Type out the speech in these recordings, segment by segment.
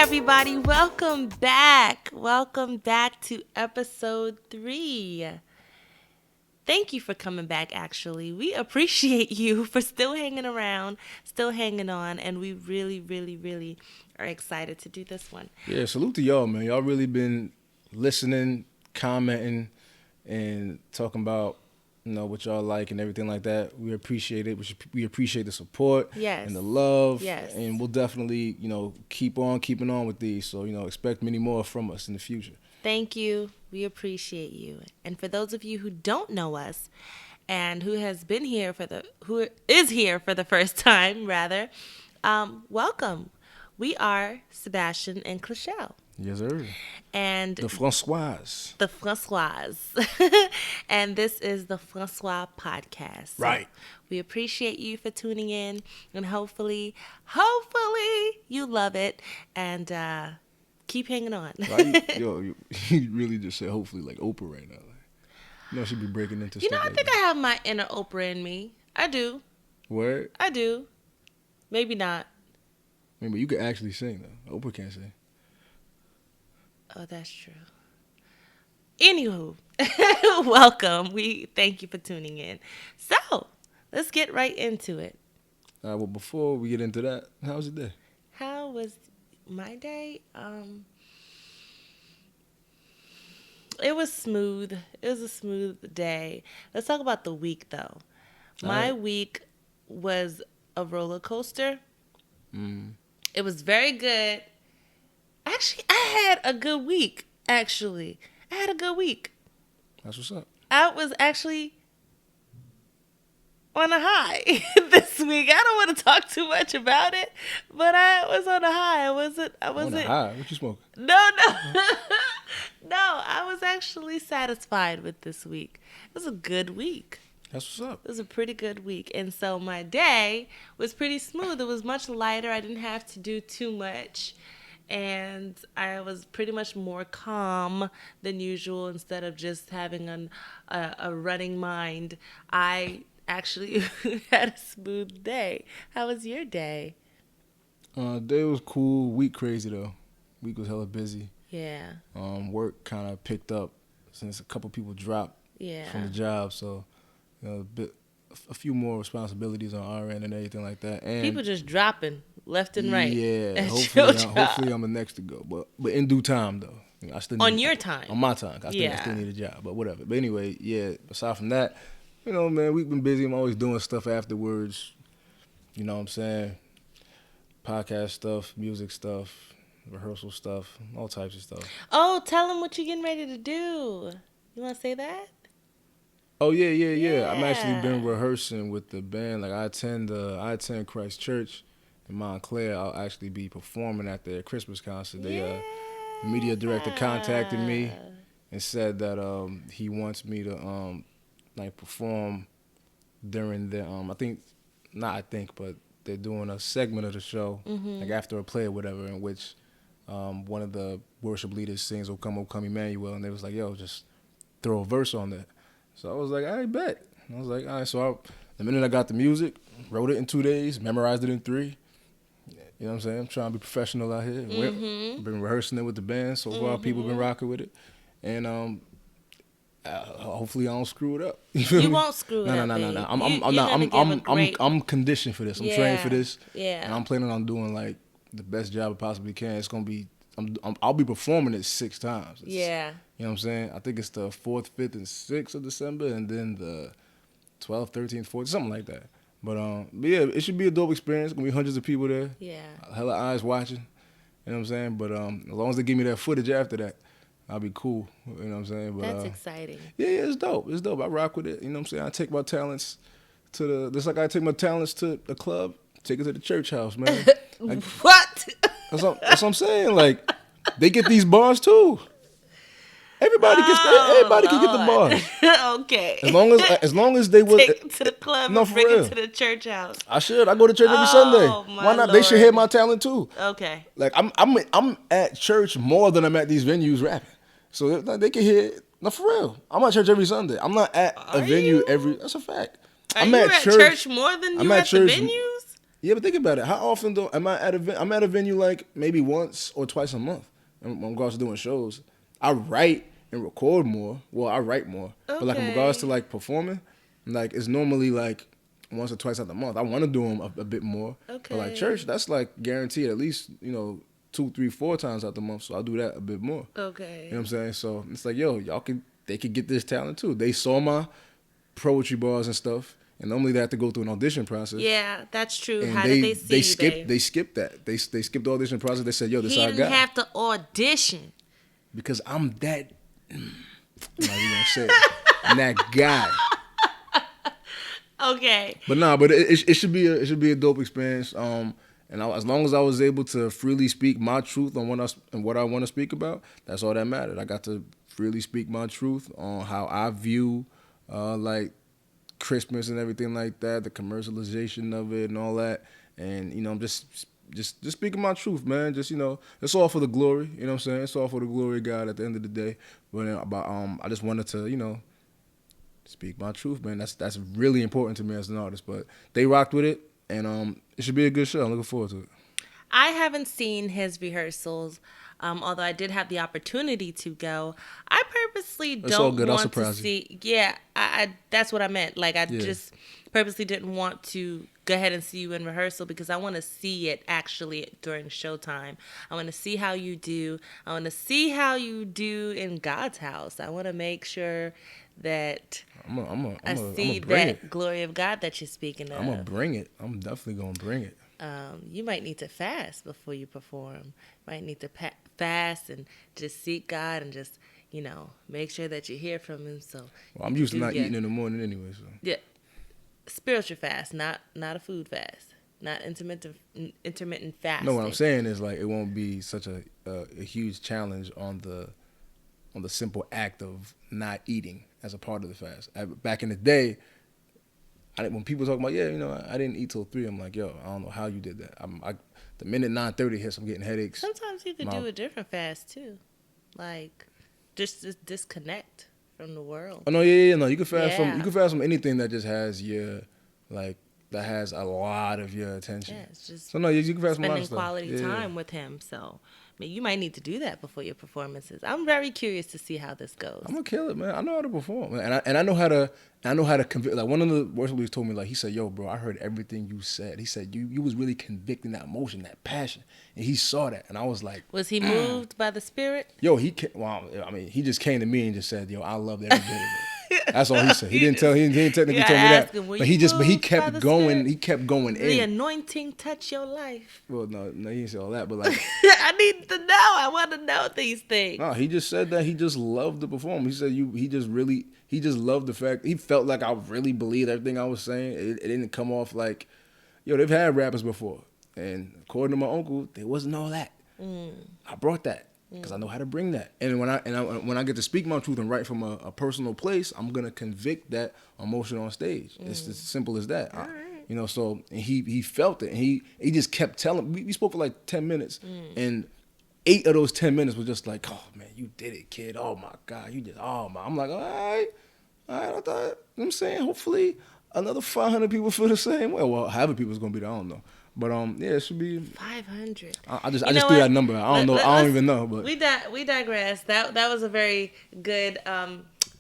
everybody. Welcome back. Welcome back to episode 3. Thank you for coming back, actually. We appreciate you for still hanging around, still hanging on, and we really, really, really are excited to do this one. Yeah, salute to y'all, man. Y'all really been listening, commenting, and talking about, what y'all like and everything like that. We appreciate it. We appreciate the support and the love. Yes. And we'll definitely, keep on keeping on with these. So, expect many more from us in the future. Thank you. We appreciate you. And for those of you who don't know us and who is here for the first time, rather, welcome. We are Sebastian and Clichelle. Yes, sir. And the François. And this is the François Podcast. So right. We appreciate you for tuning in, and hopefully you love it, and keep hanging on. Right? You really just said hopefully like Oprah right now. Like, she'd be breaking into stuff I like think that. I have my inner Oprah in me. I do. Word? I do. Maybe not. I mean, but you can actually sing, though. Oprah can't sing. Oh, that's true. Anywho, welcome. We thank you for tuning in. So, let's get right into it. Well, before we get into that, how was your day? How was my day? It was smooth. It was a smooth day. Let's talk about the week, though. My week was a roller coaster. It was very good. Actually, I had a good week, That's what's up. I was actually on a high this week. I don't want to talk too much about it, but I was on a high. I wasn't. On a high? What you smoking? No. No, I was actually satisfied with this week. It was a good week. That's what's up. It was a pretty good week. And so my day was pretty smooth. It was much lighter. I didn't have to do too much. And I was pretty much more calm than usual instead of just having a running mind. I actually had a smooth day. How was your day? Day was cool. Week crazy, though. Week was hella busy. Yeah. Work kind of picked up since a couple people dropped from the job. So, a few more responsibilities on our end and everything like that. And people just dropping left and right. Yeah, hopefully I'm the next to go. But in due time, though. I still need your time. On my time. I still need a job, but whatever. But anyway, yeah, aside from that, man, we've been busy. I'm always doing stuff afterwards. You know what I'm saying? Podcast stuff, music stuff, rehearsal stuff, all types of stuff. Oh, tell them what you're getting ready to do. You want to say that? Oh, yeah. I'm actually been rehearsing with the band. Like, I attend Christ Church in Montclair. I'll actually be performing at their Christmas concert. The media director contacted me and said that he wants me to perform during the but they're doing a segment of the show, like after a play or whatever, in which one of the worship leaders sings "O Come Emmanuel," and they was like, "Yo, just throw a verse on that." So I was like, I bet. I was like, all right. So the minute I got the music, wrote it in 2 days, memorized it in 3. You know what I'm saying? I'm trying to be professional out here. Been rehearsing it with the band. So far, people been rocking with it. And hopefully I don't screw it up. You won't screw it up. No. I'm conditioned for this. I'm trained for this. Yeah. And I'm planning on doing like the best job I possibly can. It's gonna be. I'll be performing it 6 times. You know what I'm saying? I think it's the 4th, 5th, and 6th of December, and then the 12th, 13th, 14th, something like that. But yeah, it should be a dope experience. Gonna be hundreds of people there. Yeah. Hella eyes watching. You know what I'm saying? But as long as they give me that footage after that, I'll be cool. You know what I'm saying? But that's exciting. Yeah, it's dope. It's dope. I rock with it. You know what I'm saying? I take my talents just like I take my talents to the club, take it to the church house, man. Like, what? That's what I'm saying. Like, they get these bars too. Everybody can get the bars. Okay. As long as they would take it to the club and bring it to the church house. I should. I go to church every Sunday. Why not? Lord. They should hear my talent too. Okay. Like I'm at church more than I'm at these venues rapping. So they can hear it. No, for real. I'm at church every Sunday. I'm not at a venue every. That's a fact. I'm at church more than you at the venues? Yeah, but think about it. How often though am I at a I'm at a venue like maybe once or twice a month. In regards to doing shows, I write and record more. Well, I write more, but like in regards to Okay. like performing, like it's normally like once or twice out the month. I want to do them a bit more, but like church, Okay. that's like guaranteed at least 2, 3, 4 times out the month. So I'll do that a bit more. You know what Okay. I'm saying? So it's like, yo, they could get this talent too. They saw my poetry bars and stuff, and normally they have to go through an audition process. Yeah, that's true. And How did they see you, babe? they skipped that. They skipped the audition process. They said, "Yo, this He our didn't guy," have to audition. because I'm that. I'm not even gonna say it. I'm that guy. Okay. But nah, but it should be a dope experience. As long as I was able to freely speak my truth on what I want to speak about, that's all that mattered. I got to freely speak my truth on how I view, like Christmas and everything like that, the commercialization of it and all that, and I'm just speaking my truth, man. Just it's all for the glory. You know what I'm saying? It's all for the glory of God at the end of the day. But I just wanted to speak my truth, man. That's really important to me as an artist. But they rocked with it, and it should be a good show. I'm looking forward to it. I haven't seen his rehearsals, although I did have the opportunity to go. I purposely It's all don't good. I'll want to surprise you. see. Yeah, I that's what I meant. Like I Yeah. just purposely didn't want to go ahead and see you in rehearsal because I want to see it actually during showtime. I want to see how you do. I want to see how you do in God's house. I want to make sure that I see bring it. that glory of God that you're speaking of. I'm gonna bring it. I'm definitely gonna bring it. You might need to fast before you perform. Might need to fast and just seek God and just make sure that you hear from Him. So Well, I'm used to not eating in the morning anyway. So yeah, spiritual fast, not a food fast, not intermittent fasting. no, what I'm saying is like it won't be such a huge challenge on the simple act of not eating as a part of the fast. Back in the day, when people talk about I didn't eat till 3, I'm like, yo, I don't know how you did that. The minute 9:30 hits, I'm getting headaches. Sometimes you could do a different fast too, like just disconnect from the world. Oh no, yeah, no. You can fast Yeah. from anything that just has that has a lot of your attention. Yeah, it's just So no, you can fast from a lot of spending stuff. quality Yeah. time with Him. So you might need to do that before your performances. I'm very curious to see how this goes. I'm gonna kill it, man. I know how to perform, man. and I know how to convict. Like one of the worst leaders told me, like he said, "Yo, bro, I heard everything you said." He said you was really convicting that emotion, that passion, and he saw that, and I was like, Was he moved by the Spirit? "Yo, he just came to me and just said, yo, I loved every bit of it." That's all he said. He didn't technically You tell me gotta that, ask him, were but you he moved by kept the going. Spirit? He kept going The in. anointing touch your life. Well, no, he didn't say all that, but like. I need to know. I want to know these things. No, he just said that he just loved the performance. He said he just loved the fact he felt like I really believed everything I was saying. It didn't come off like, they've had rappers before, and according to my uncle, there wasn't all that. I brought that because I know how to bring that. And when I get to speak my truth and write from a personal place, I'm gonna convict that emotion on stage. It's as simple as that. So and he felt it, and he just kept telling. We spoke for like 10 minutes, and 8 of those 10 minutes was just like, oh man, you did it, kid. Oh my God, you did. Oh my. I'm like, all right. I thought. You know what I'm saying, hopefully another 500 people feel the same way. Well, however people's gonna be there, I don't know. But yeah, it should be 500. I just threw that number. I don't know. I don't even know. But we digress. That was a very good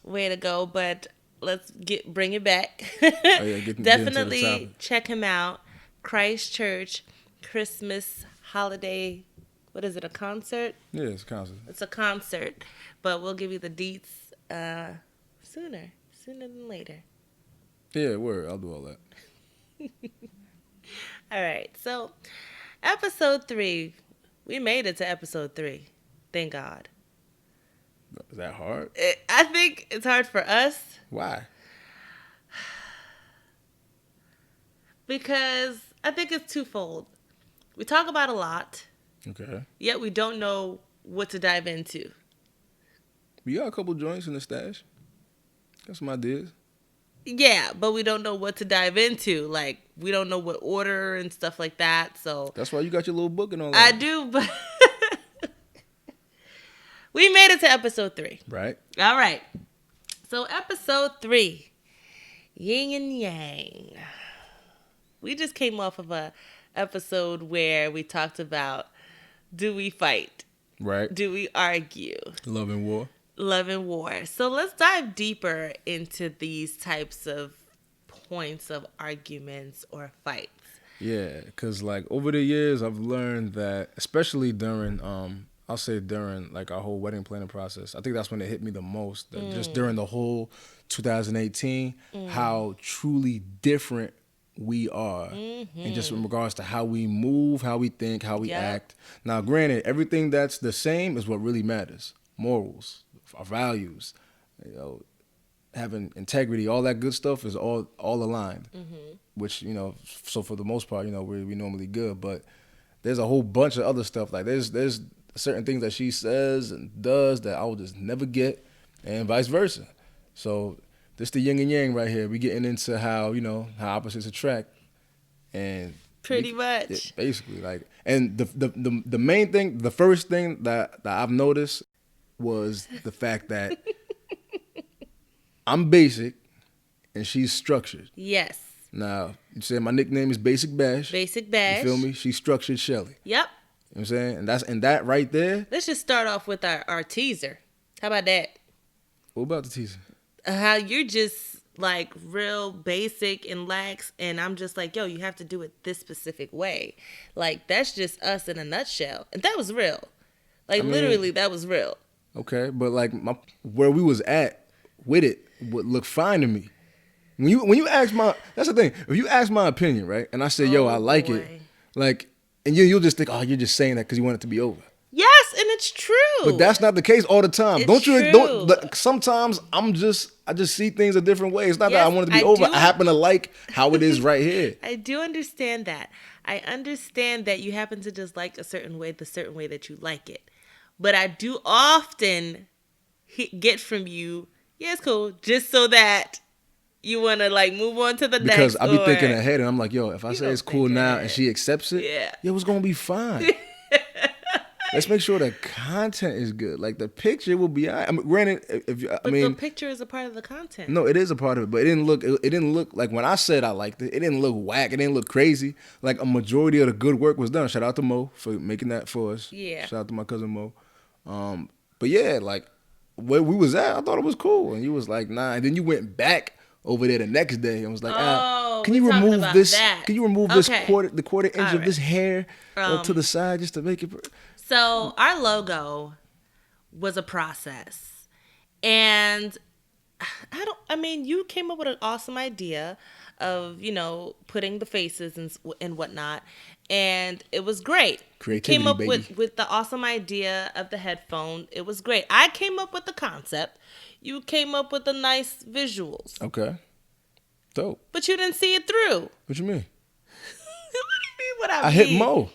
way to go. But let's bring it back. Get Definitely into the topic. check him out. Christ Church Christmas holiday. What is it? A concert? Yeah, it's a concert. It's a concert, but we'll give you the deets sooner than later. Yeah, word. I'll do all that. All right, so episode 3, we made it to episode 3. Thank God. Is that hard? I think it's hard for us Why? because I think it's twofold. We talk about a lot, Okay. yet we don't know what to dive into. We got a couple joints in the stash. Got some ideas. Yeah, but we don't know what to dive into. Like, we don't know what order and stuff like that. So That's why you got your little book and all I that. do, but we made it to episode 3. Right. All right. So episode 3, Yin and Yang. We just came off of a episode where we talked about, do we fight? Right. Do we argue? Love and war. Love and war. So let's dive deeper into these types of points of arguments or fights. Yeah, because like over the years, I've learned that, especially during, I'll say during like our whole wedding planning process, I think that's when it hit me the most. That just during the whole 2018, how truly different we are, and just in regards to how we move, how we think, how we act. Now, granted, everything that's the same is what really matters: morals, our values, you know, having integrity, all that good stuff is all aligned. Which, you know, so for the most part, you know, we normally good. But there's a whole bunch of other stuff. Like there's certain things that she says and does that I will just never get, and vice versa. So this the yin and yang right here. We getting into how, you know, how opposites attract, and Pretty much. yeah, basically, like, and the main thing, the first thing that I've noticed was the fact that I'm basic and she's structured. Yes. Now, you said my nickname is Basic Bash. Basic Bash. You feel me? She's structured Shelly. Yep. You know what I'm saying? And that right there. Let's just start off with our teaser. How about that? What about the teaser? How you're just like real basic and lax, and I'm just like, yo, you have to do it this specific way. Like, that's just us in a nutshell. And that was real. Like, literally, that was real. Okay, but like where we was at with it would look fine to me. When you ask that's the thing. If you ask my opinion, right, and I say, yo, I like it, like, and you'll just think, oh, you're just saying that because you want it to be over. Yes, and it's true. But that's not the case all the time. It's true. Don't. Sometimes I just see things a different way. It's not that I want it to be over. I happen to like how it is right here. I do understand that. I understand that you happen to just like a certain way, the certain way that you like it. But I do often get from you, yeah, it's cool, just so that you want to like move on to the next. Because I be thinking ahead, and I'm like, yo, if I say it's cool now and she accepts it, yeah, it's gonna be fine. Let's make sure the content is good. Like, the picture will be. I mean, granted, the picture is a part of the content. No, it is a part of it, but it didn't look like when I said I liked it. It didn't look whack. It didn't look crazy. Like, a majority of the good work was done. Shout out to Mo for making that for us. Yeah. Shout out to my cousin Mo. But yeah, like, where we was at, I thought it was cool, and you was like, nah. And then you went back over there the next day and was like, can you remove this? Can you remove this quarter inch of this hair to the side just to make it? So our logo was a process, and you came up with an awesome idea of, you know, putting the faces and whatnot, and it was great. Creativity, came up baby. with the awesome idea of the headphone. It was great. I came up with the concept. You came up with the nice visuals. Okay. Dope. But you didn't see it through. What you mean? What I mean?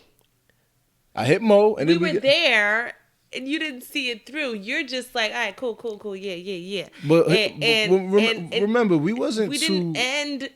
I hit Mo, and we were there, and you didn't see it through. You're just like, all right, cool, yeah. But remember, we didn't end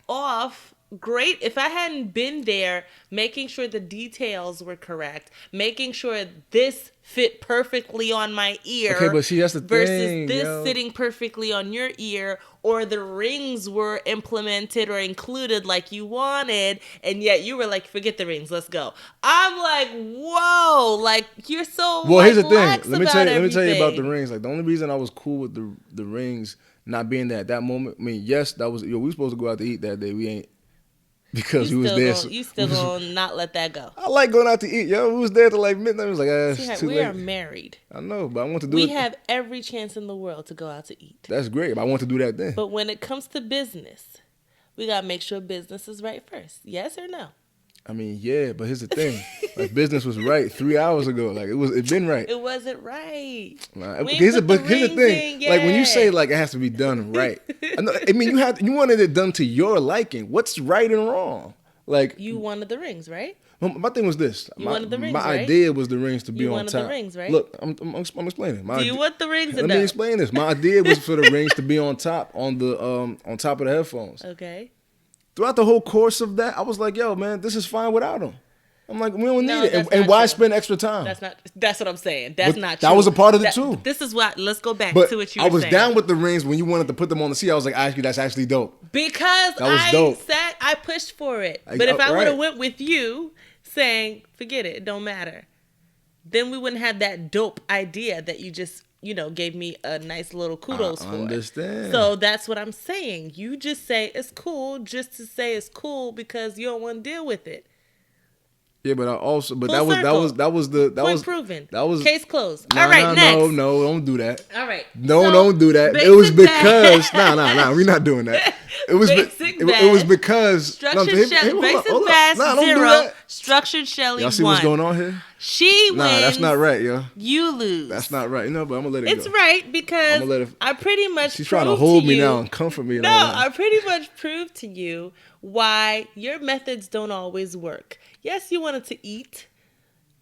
off great. If I hadn't been there, making sure the details were correct, making sure this fit perfectly on my ear. Okay, but see, that's the versus thing. Versus this yo. sitting perfectly on your ear, or the rings were implemented or included like you wanted, and yet you were like, forget the rings, let's go. I'm like, whoa, like, you're so well. Here's the thing. Let me tell you about the rings. Like, the only reason I was cool with the rings not being there at that moment. I mean, yes, that was we were supposed to go out to eat that day. We ain't. Because we was there. You still gonna not let that go. I like going out to eat, yo. We was there till like midnight. It was like, it's too late. We are married. I know, but I want to do it. We have every chance in the world to go out to eat. That's great, but I want to do that then. But when it comes to business, we gotta make sure business is right first. Yes or no? I mean, yeah, but here's the thing. Like, business was right 3 hours ago. Like, it been right. It wasn't right. Nah, here's the thing. Like, when you say, like, it has to be done right. I mean, you wanted it done to your liking. What's right and wrong? Like, you wanted the rings, right? My thing was this. You wanted the rings, my right? idea was the rings to be on top. You wanted the rings, right? Look, I'm explaining. Do you want the rings? Let me explain this. My idea was for the rings to be on top on top of the headphones. Okay. Throughout the whole course of that, I was like, yo, man, this is fine without them. I'm like, we don't No, need it. that's And not why true. spend extra time? That's what I'm saying. That's But not true. that was a part of it too. This is what, let's go back But to what you I were was saying. down with the rings when you wanted to put them on the sea. I was like, actually, that's actually dope. Because That was I dope. said I pushed for it. But if I would right. have went with you saying, forget it, it don't matter, then we wouldn't have that dope idea that you just, gave me a nice little kudos I for. understand. So that's what I'm saying. You just say it's cool just to say it's cool because you don't want to deal with it. Yeah, but Full that was Point proven. That was Case closed. Nah, All right, next. No, don't do that. All right. No, So, don't do that. It was because we're not doing that. It was it was because Structured Shelly. Basic Bass, don't do 0. that. Structured Shelly, Y'all see 1. what's going on here? She wins. Nah, that's not right, yo. You lose. That's not right. But I'm gonna let it go. It's right because I pretty much She's trying to hold me now and comfort me. And all that. I pretty much proved to you why your methods don't always work. Yes, you wanted to eat.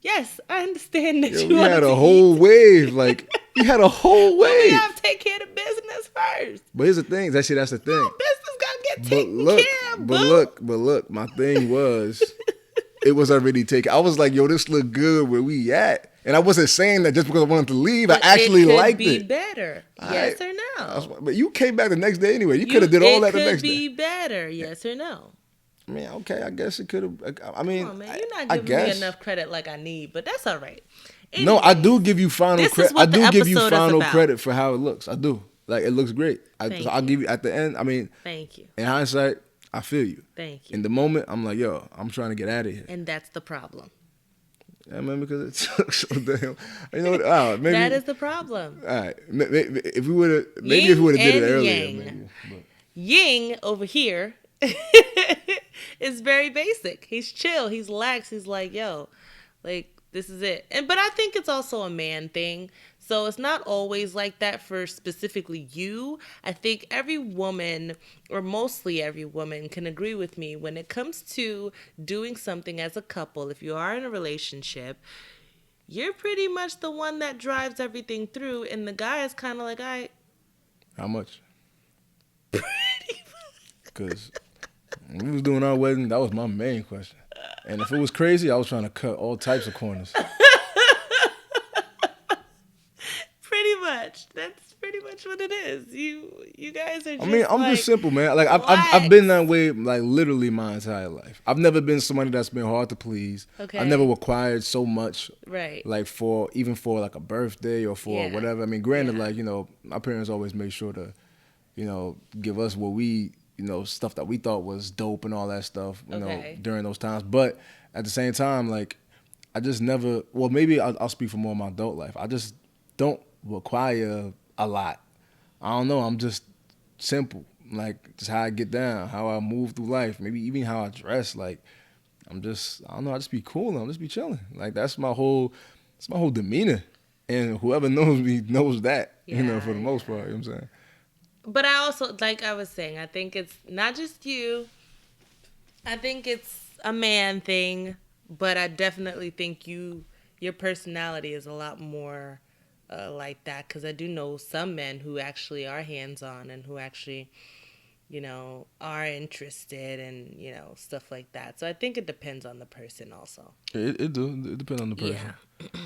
Yes, I understand that you wanted to eat. You had a whole wave. Like, you had a whole wave. We have to take care of business first. But here's the thing. That's the thing. Business got to get taken care of, But look, my thing was, it was already taken. I was like, yo, this look good where we at. And I wasn't saying that just because I wanted to leave. But I actually liked it. It could be better. Yes or no? But you came back the next day anyway. You could have did all that the next day. It could be better. Yes or no? I mean, okay, I guess it could have. I mean, come on, man. You're not giving me enough credit like I need, but that's all right. Anyways, no, I do give you final credit. I do give you final about. credit for how it looks. I do. Like, it looks great. I'll give you at the end. I mean, thank you. In hindsight, I feel you. Thank you. In the moment, I'm like, yo, I'm trying to get out of here. And that's the problem. Yeah, man, because it took so damn. You know what? Maybe that is the problem. All right, if we would have, maybe if we would have did it earlier, maybe. But. Ying over here is very basic. He's chill. He's lax. He's like, yo, like, this is it. But I think it's also a man thing. So it's not always like that for specifically you. I think every woman, or mostly every woman, can agree with me when it comes to doing something as a couple. If you are in a relationship, you're pretty much the one that drives everything through, and the guy is kind of like, how much? Pretty much. Because when we was doing our wedding, that was my main question. And if it was crazy, I was trying to cut all types of corners. Pretty much. That's pretty much what it is. You guys are just, I'm just simple, man. Like, I've been that way, like, literally my entire life. I've never been somebody that's been hard to please. Okay. I've never required so much. Right. Like, even for like a birthday or for whatever. I mean, granted, like, my parents always made sure to, give us what we, stuff that we thought was dope and all that stuff, during those times. But at the same time, like, I just never, well, maybe I'll speak for more of my adult life. I just don't require a lot. I don't know. I'm just simple. Like, just how I get down, how I move through life, maybe even how I dress. Like, I don't know. I just be cool. I'll just be chilling. Like, that's my whole demeanor. And whoever knows me knows that, for the most part. You know what I'm saying? But I also, like I was saying, I think it's not just you. I think it's a man thing. But I definitely think your personality is a lot more like that, because I do know some men who actually are hands-on and who actually, are interested and, stuff like that. So I think it depends on the person also. It depends on the person. Yeah.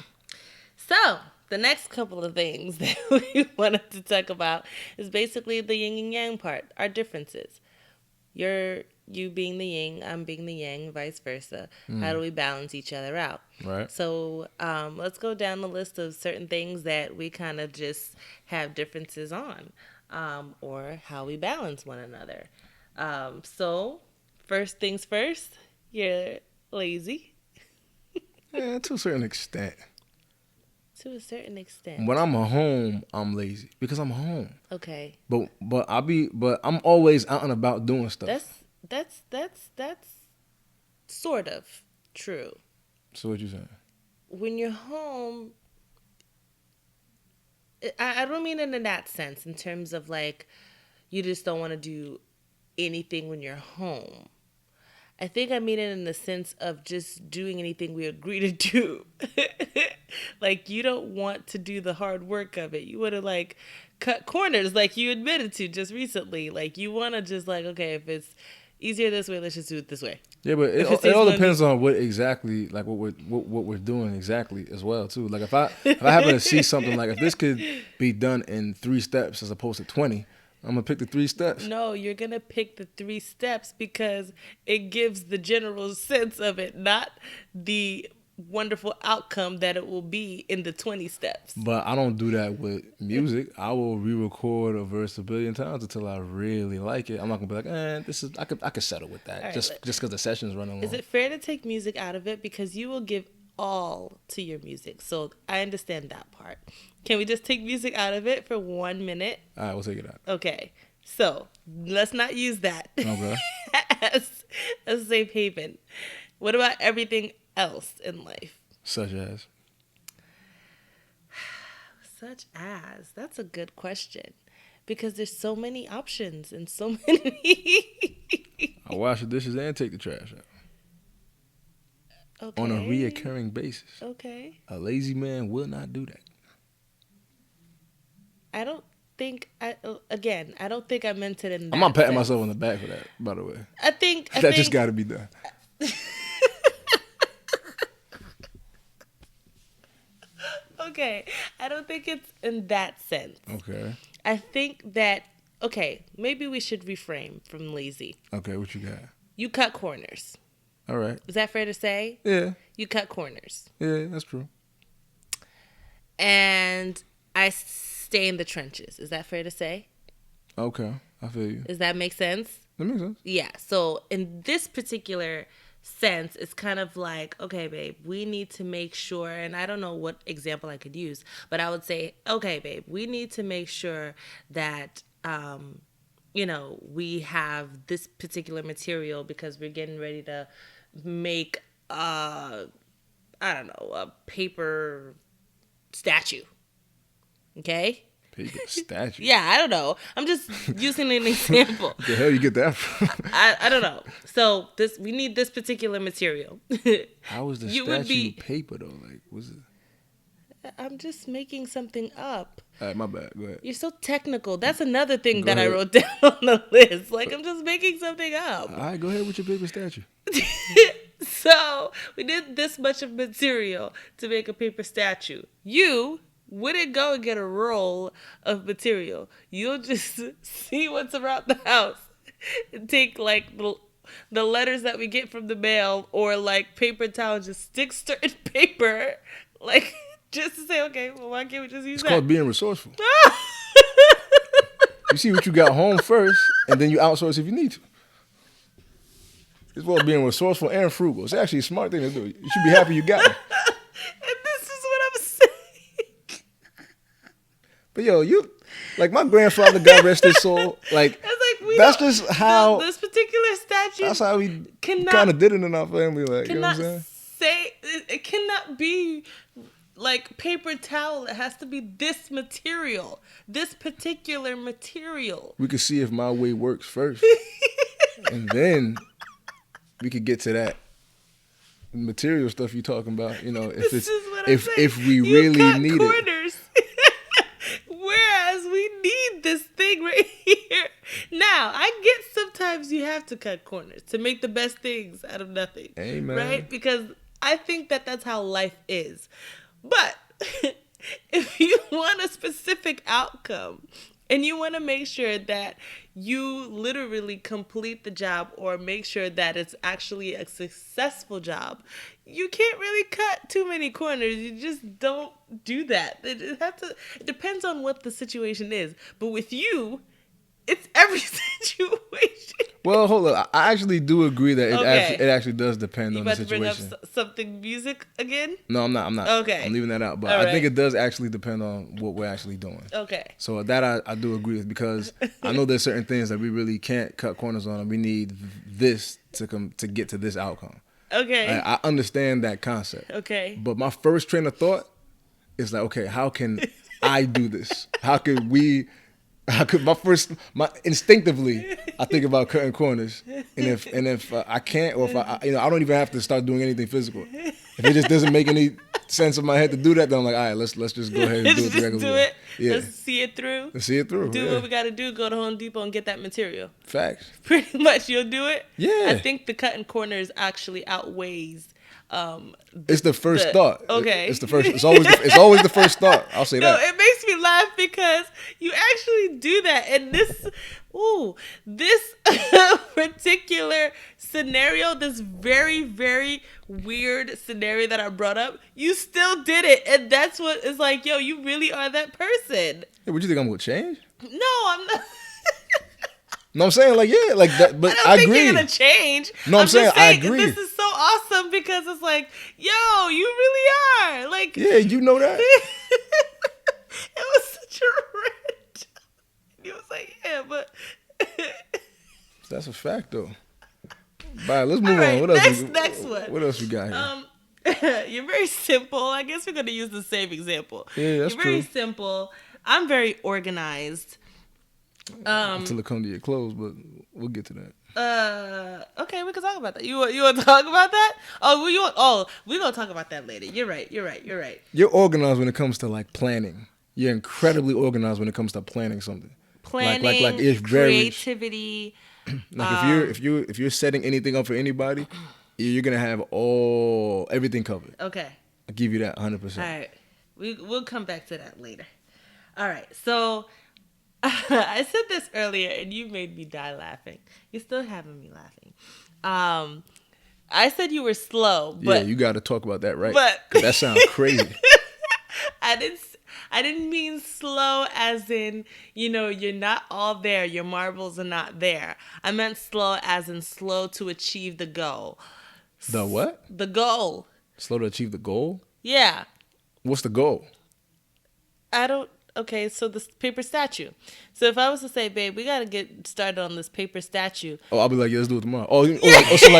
So the next couple of things that we wanted to talk about is basically the yin and yang part, our differences. You being the yin, I'm being the yang, vice versa. How do we balance each other out? Right. So let's go down the list of certain things that we kind of just have differences on, or how we balance one another. So first things first, you're lazy. Yeah, to a certain extent. To a certain extent. When I'm home, I'm lazy because I'm home. Okay. But I'm always out and about doing stuff. That's sort of true. So what you saying? When you're home, I don't mean it in that sense, in terms of like you just don't want to do anything when you're home. I think I mean it in the sense of just doing anything we agree to do. Like, you don't want to do the hard work of it. You want to, like, cut corners like you admitted to just recently. Like, you want to just, like, okay, if it's, easier this way. Let's just do it this way. Yeah, but it all depends on what exactly, like what we're doing exactly as well too. Like if I happen to see something like if this could be done in 3 steps as opposed to 20, I'm gonna pick the 3 steps. No, you're gonna pick the 3 steps because it gives the general sense of it, not the wonderful outcome that it will be in the 20 steps. But I don't do that with music. I will re-record a verse 1 billion times until I really like it. I'm not gonna be like, this is I could settle with that. Right, just because the session's running long. Is it fair to take music out of it because you will give all to your music? So I understand that part. Can we just take music out of it for 1 minute? All right, we'll take it out. Okay, so let's not use that as a safe haven. What about everything else in life? Such as? That's a good question. Because there's so many options and so many. I wash the dishes and take the trash out. Okay. On a reoccurring basis. Okay. A lazy man will not do that. I don't think I meant it in that I'm not patting sense. myself on the back for that, by the way. I think just got to be done. Okay, I don't think it's in that sense. Okay. I think that, maybe we should reframe from lazy. Okay, what you got? You cut corners. All right. Is that fair to say? Yeah. You cut corners. Yeah, that's true. And I stay in the trenches. Is that fair to say? Okay, I feel you. Does that make sense? That makes sense. Yeah, so in this particular sense, it's kind of like, okay, babe, we need to make sure, and I don't know what example I could use, but I would say, okay, babe, we need to make sure that, we have this particular material because we're getting ready to make, a paper statue. Okay? Paper statue? Yeah, I don't know. I'm just using an example. What the hell you get that from? I don't know. So we need this particular material. How is the statue paper though? Like, was it? I'm just making something up. All right, my bad. Go ahead. You're so technical. That's another thing I wrote down on the list. Like, I'm just making something up. All right, go ahead with your paper statue. So we did this much of material to make a paper statue. You wouldn't go and get a roll of material. You'll just see what's around the house and take like the letters that we get from the mail or like paper towel and just stick certain paper like just to say, okay, well, why can't we just use it's that? It's called being resourceful. You see what you got home first and then you outsource if you need to. It's called being resourceful and frugal. It's actually a smart thing to do. You should be happy you got it. And this is what I'm saying. But yo, like my grandfather, God rest his soul, like that's just how this particular statue. That's how we kind of did it in our family. Like, you know what I'm saying? It cannot be like paper towel. It has to be this material, this particular material. We could see if my way works first, and then we could get to that material stuff you're talking about. You know, if we really need it. Whereas we need this thing right here. Now, I get sometimes you have to cut corners to make the best things out of nothing. Amen. Right? Because I think that's how life is. But if you want a specific outcome and you want to make sure that you literally complete the job or make sure that it's actually a successful job, you can't really cut too many corners. You just don't do that. It depends on what the situation is. But with you, it's every situation. Well, hold on. I actually do agree that it actually does depend on the situation. You about to bring up something music again? No, I'm not. Okay. I'm leaving that out. But I think it does actually depend on what we're actually doing. Okay. So that I do agree with because I know there's certain things that we really can't cut corners on and we need this to get to this outcome. Okay. I understand that concept. Okay. But my first train of thought is like, okay, how can I do this? Instinctively I think about cutting corners, and if I can't, or if I don't even have to start doing anything physical. If it just doesn't make any sense of my head to do that, then I'm like, all right, let's just go ahead and do it the Just regular do way. it. Yeah. Let's see it through. Let's see it through. Do yeah. what we got to do. Go to Home Depot and get that material. Facts. Pretty much, you'll do it. Yeah. I think the cutting corners actually outweighs. It's the first thought. Okay. It's the first. It's always the first thought. I'll say No, that. it makes me laugh because you actually do that. And this particular scenario, this very, very weird scenario that I brought up, you still did it. And that's what is like, yo, you really are that person. Hey, what you think I'm gonna change? No, I'm not. No, I'm saying like yeah, like that. But I don't think agree. you're gonna change. No, I'm saying just I agree. This is so awesome because it's like, yo, you really are. Like, Yeah, you know that. it was such a rant. He was like, yeah, but. That's a fact though. Bye. Let's move right, on. What else? next one. What else you got here? You're very simple. I guess we're gonna use the same example. Yeah, that's You're very true. simple. I'm very organized. Until it comes to your clothes, but we'll get to that. Okay, we can talk about that. You want to talk about that? We're gonna talk about that later. You're right. You're organized when it comes to like planning. You're incredibly organized when it comes to planning something. Planning, like it's very creativity. like if you're setting anything up for anybody, you're gonna have everything covered. Okay. I'll give you that 100%. All right. We'll come back to that later. All right. So I said this earlier, and you made me die laughing. You're still having me laughing. I said you were slow, but yeah, you got to talk about that, right? but- 'Cause that sounds crazy. I didn't mean slow as in, you're not all there. Your marbles are not there. I meant slow as in slow to achieve the goal. The what? The goal. Slow to achieve the goal? Yeah. What's the goal? Okay, so this paper statue. So if I was to say, babe, we got to get started on this paper statue. Oh, I'll be like, yeah, let's do it tomorrow. So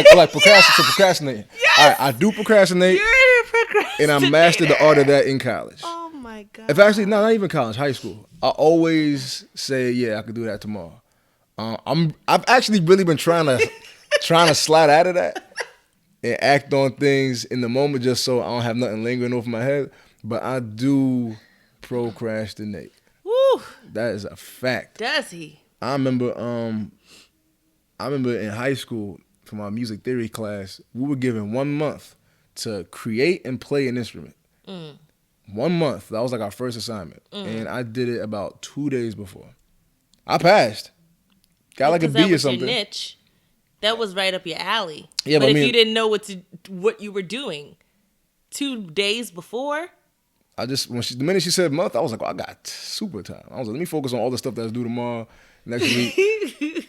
procrastinating. Yes! All right, I do procrastinate, You're a procrastinator. and I mastered the art of that in college. Oh my God. If actually, no, not even college, high school. I always say, yeah, I could do that tomorrow. I've actually really been trying to slide out of that and act on things in the moment just so I don't have nothing lingering over my head. But I do procrastinate. Woo. That is a fact. Does he? I remember in high school for my music theory class, we were given 1 month to create and play an instrument. 1 month. That was like our first assignment. And I did it about 2 days before. I passed. Got like a B or something. Your niche. That was right up your alley. Yeah, but but if I mean, you didn't know what you were doing 2 days before. the minute she said month, I was like, I got super time. I was like, let me focus on all the stuff that's due tomorrow, next week.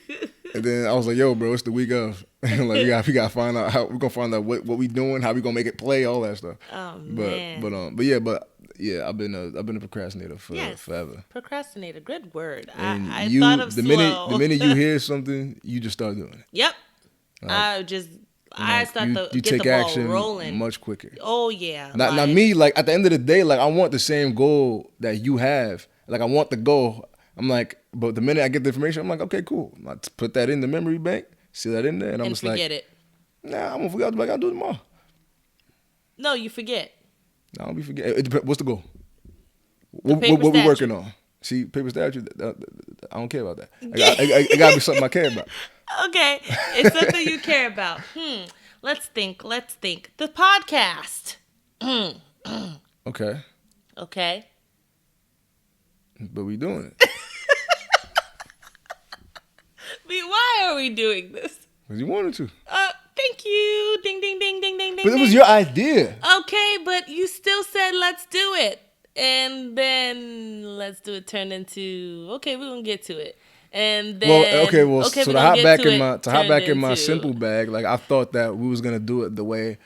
And then I was like, yo, bro, it's the week of. Like we gotta find out how we're gonna find out what we doing, how we gonna make it play, all that stuff. Oh man. But yeah, I've been a procrastinator forever. Procrastinator, good word. And I thought of the slow. minute you hear something, you just start doing it. Yep. Like, I start to you get take the ball action rolling much quicker. Oh yeah. Not me. Like at the end of the day, like I want the same goal that you have. Like I want the goal. I'm like, but the minute I get the information, I'm like, okay, cool. Let's put that in the memory bank. See that in there, and I'm just forget like, it. Nah, I'm gonna forget. I gotta do it tomorrow. No, you forget. Nah, I'll be forget. What's the goal? The What we working on? See, paper statue. I don't care about that. It gotta be something I care about. Okay, it's something you care about. Let's think. The podcast. Okay. Okay. But we doing it. Why are we doing this? Because you wanted to. Thank you. Ding, ding, ding, ding, ding, ding. But it was your idea. Okay, but you still said let's do it. And then let's do it turned into, okay, we're going to get to it. And then, so to hop back in my simple bag, like I thought that we was going to do it the way,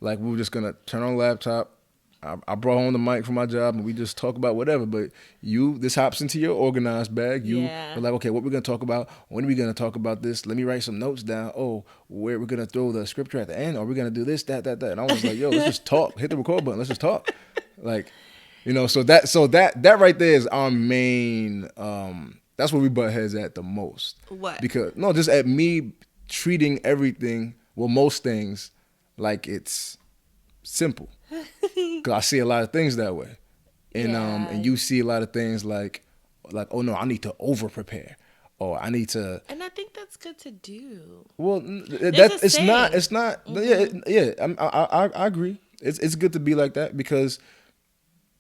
like we were just going to turn on a laptop. I brought home the mic from my job and we just talk about whatever. But this hops into your organized bag. You were like, okay, what we're going to talk about? When are we going to talk about this? Let me write some notes down. Oh, where we're going to throw the scripture at the end? Or we're going to do this, that. And I was like, yo, let's just talk. Hit the record button. Let's just talk. Like, so that right there is our main, that's where we butt heads at the most. What? Because, no, just at me treating everything, most things, like it's simple. Because I see a lot of things that way. And you see a lot of things like, oh no, I need to over prepare, or I need to. And I think that's good to do. Well, There's a it's not. saying. It's not. Yeah. I agree. It's good to be like that because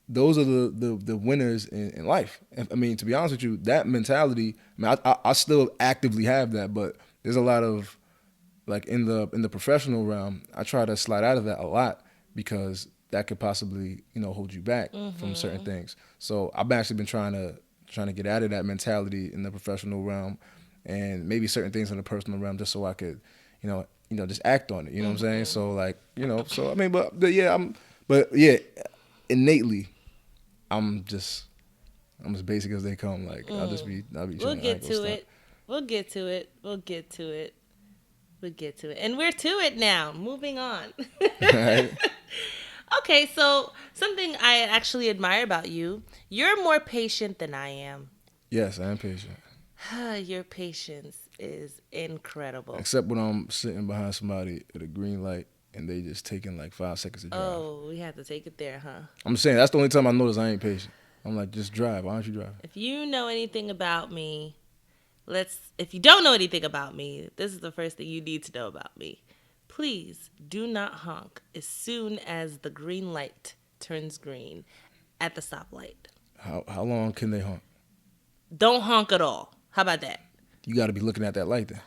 those are the winners in life. I mean, to be honest with you, that mentality. I mean, I still actively have that, but there's a lot of like in the professional realm. I try to slide out of that a lot because that could possibly hold you back from certain things. So I've actually been trying to get out of that mentality in the professional realm, and maybe certain things in the personal realm, just so I could, just act on it. You know what I'm saying? So like, so I mean, but yeah, innately, I'm as basic as they come. Like I'll be. We'll get to it. We'll get to it. And we're to it now. Moving on. Right. Okay, so something I actually admire about you, you're more patient than I am. Yes, I am patient. Your patience is incredible. Except when I'm sitting behind somebody at a green light and they just taking like 5 seconds to drive. Oh, we have to take it there, huh? I'm saying that's the only time I notice I ain't patient. I'm like, just drive. Why don't you drive? If you know anything about me, if you don't know anything about me, this is the first thing you need to know about me. Please do not honk as soon as the green light turns green at the stoplight. How long can they honk? Don't honk at all. How about that? You got to be looking at that light then.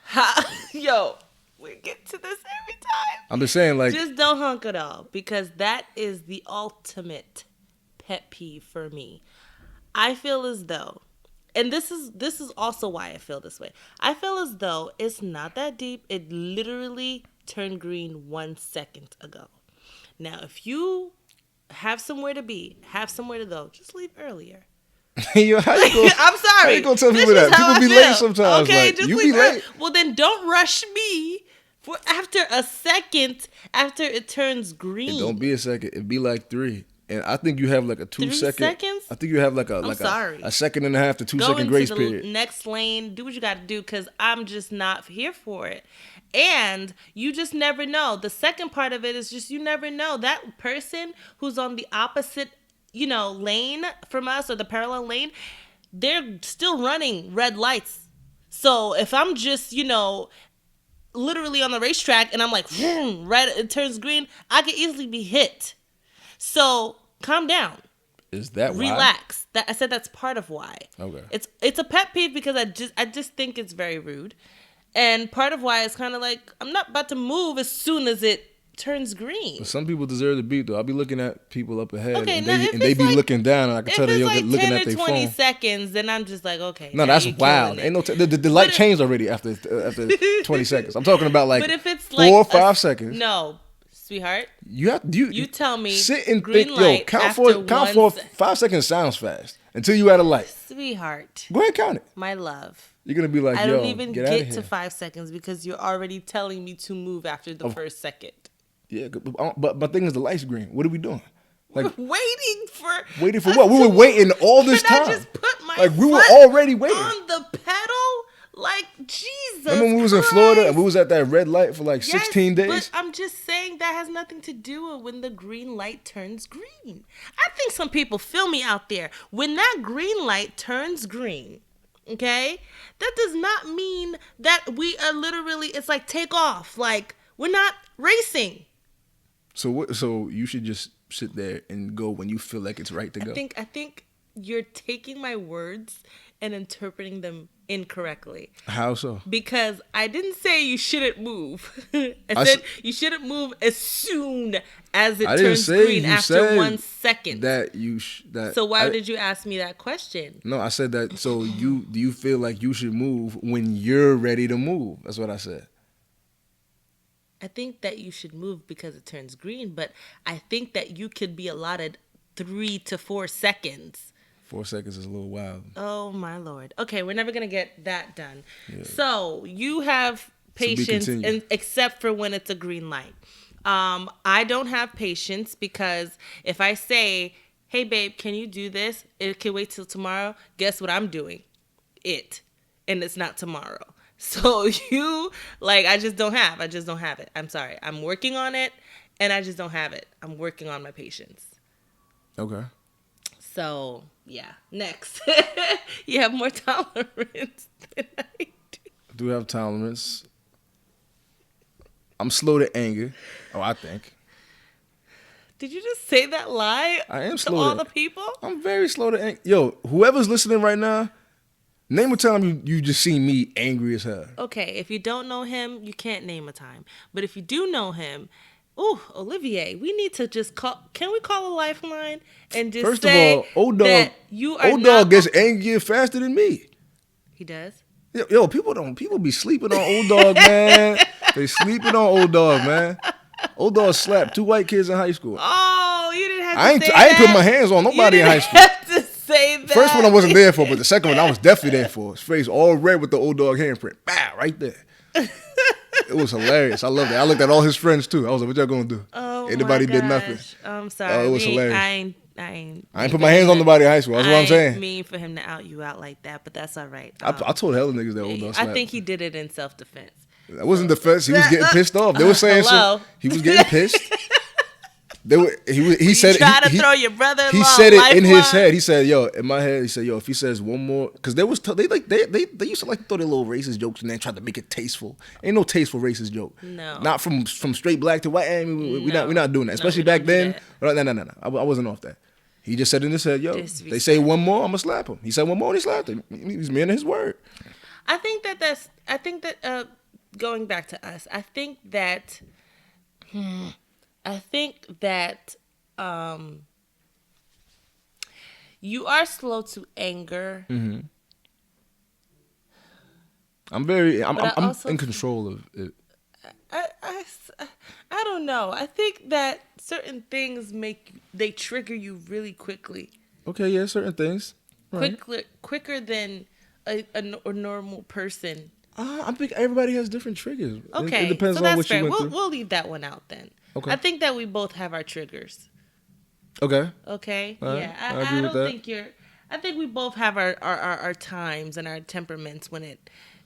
Yo, we get to this every time. I'm just saying, like, just don't honk at all, because that is the ultimate pet peeve for me. I feel as though, and this is also why I feel this way. I feel as though it's not that deep. It literally turned green 1 second ago. Now, if you have somewhere to be, have somewhere to go, just leave earlier. Yo, how you gonna, I'm sorry. How you gonna tell people that? People be late sometimes. Okay, like, just you leave be late. Well, then don't rush me for after a second after it turns green. It don't be a second. It be like 3. And I think you have like a 2 3 second. seconds? I think you have like a a second and a half to 2 second grace period. Go into the next lane. Do what you got to do, because I'm just not here for it. And you just never know. The second part of it is just you never know. That person who's on the opposite, lane from us, or the parallel lane, they're still running red lights. So if I'm just, literally on the racetrack and I'm like, red, it turns green, I could easily be hit. So calm down. Is that why? Relax. I said that's part of why. Okay. It's a pet peeve because I just think it's very rude. And part of why it's kind of like, I'm not about to move as soon as it turns green. But some people deserve the beat, though. I'll be looking at people up ahead, okay, and now they be looking down, and I can tell they're like looking 10 at or their 20 phone. seconds, then I'm just like, okay. No, that's wild. Ain't no the light changed already after 20 seconds. I'm talking about like but if it's 4 or 5 seconds. No, sweetheart. You tell me. Sit and green think. Light Yo, count after for 5 seconds sounds fast until you at a light. Sweetheart. Go ahead, count it. My love. You're gonna be like, I yo, don't even get to 5 seconds because you're already telling me to move after the first second. Yeah, but my thing is the light's green. What are we doing? Like we're waiting for what? We were waiting all this time. I just put my like we were foot already waiting on the pedal. Like Jesus. Remember when we was in Florida and we was at that red light for like 16 days? But I'm just saying that has nothing to do with when the green light turns green. I think some people feel me out there. When that green light turns green, okay, that does not mean that we are literally, it's like take off. Like we're not racing. So you should just sit there and go when you feel like it's right to go. I think you're taking my words and interpreting them incorrectly. How so? Because I didn't say you shouldn't move. I said you shouldn't move as soon as it turns green after 1 second. So why did you ask me that question? No, I said that. So do you feel like you should move when you're ready to move? That's what I said. I think that you should move because it turns green, but I think that you could be allotted 3 to 4 seconds. 4 seconds is a little wild. Oh my Lord. Okay, we're never gonna get that done. Yeah. So you have patience, except for when it's a green light. I don't have patience because if I say, "Hey babe, can you do this? It can wait till tomorrow." Guess what I'm doing? And it's not tomorrow. So I just don't have it. I'm sorry. I'm working on it. and I just don't have it. I'm working on my patience. Okay. So, yeah. Next. You have more tolerance than I do. I do have tolerance. I'm slow to anger. Oh, I think. Did you just say that lie I am to slow all to- the people? I'm very slow to anger. Yo, whoever's listening right now, name a time you just seen me angry as hell. Okay, if you don't know him, you can't name a time. But if you do know him, ooh, Olivier, we need to just call. Can we call a lifeline and just First say of all, old dog, that you are old not? dog gets angrier faster than me. He does. Yo, people be sleeping on old dog, man. They sleeping on old dog, man. Old dog slapped 2 white kids in high school. Oh, you didn't have to I ain't say I ain't that. put my hands on You nobody in didn't high school. have to say that. First one I wasn't there for, but the second one I was definitely there for. His face all red with the old dog handprint. Bow, right there. It was hilarious. I loved it. I looked at all his friends too. I was like, what y'all gonna do? Oh Anybody my did gosh. nothing. I'm sorry. Oh, it was hilarious. I ain't I ain't put my hands on nobody in high school. That's what I'm I saying. ain't mean for him to out you out like that, but that's all right. I told hella niggas that old dog slapped. I think he did it in self-defense. That wasn't defense. He was getting pissed off. They were saying Hello? he was getting pissed. He said Try to he, throw your brother-in-law he said it in his lifeline? head. He said, "Yo," in my head, he said, "Yo, if he says one more, because they used to like to throw their little racist jokes and then try to make it tasteful. Ain't no tasteful racist joke. No. Not from straight black to white. We not doing that. Especially we don't back do then. No. I wasn't off that. He just said in his head, "Yo, they Disrespect. say one more, I'm gonna slap him." He said one more, and he slapped him. He's man of his word. I think that going back to us, I think that you are slow to anger. Mm-hmm. I'm also in control of it. I don't know. I think that certain things they trigger you really quickly. Okay, yeah, certain things. Right. Quicker than a normal person. I think everybody has different triggers. Okay, It depends so on that's what fair. you went through. We'll leave that one out then. Okay. I think that we both have our triggers. Okay. Okay. All right. Yeah. I I agree don't with that. think I think we both have our times and our temperaments when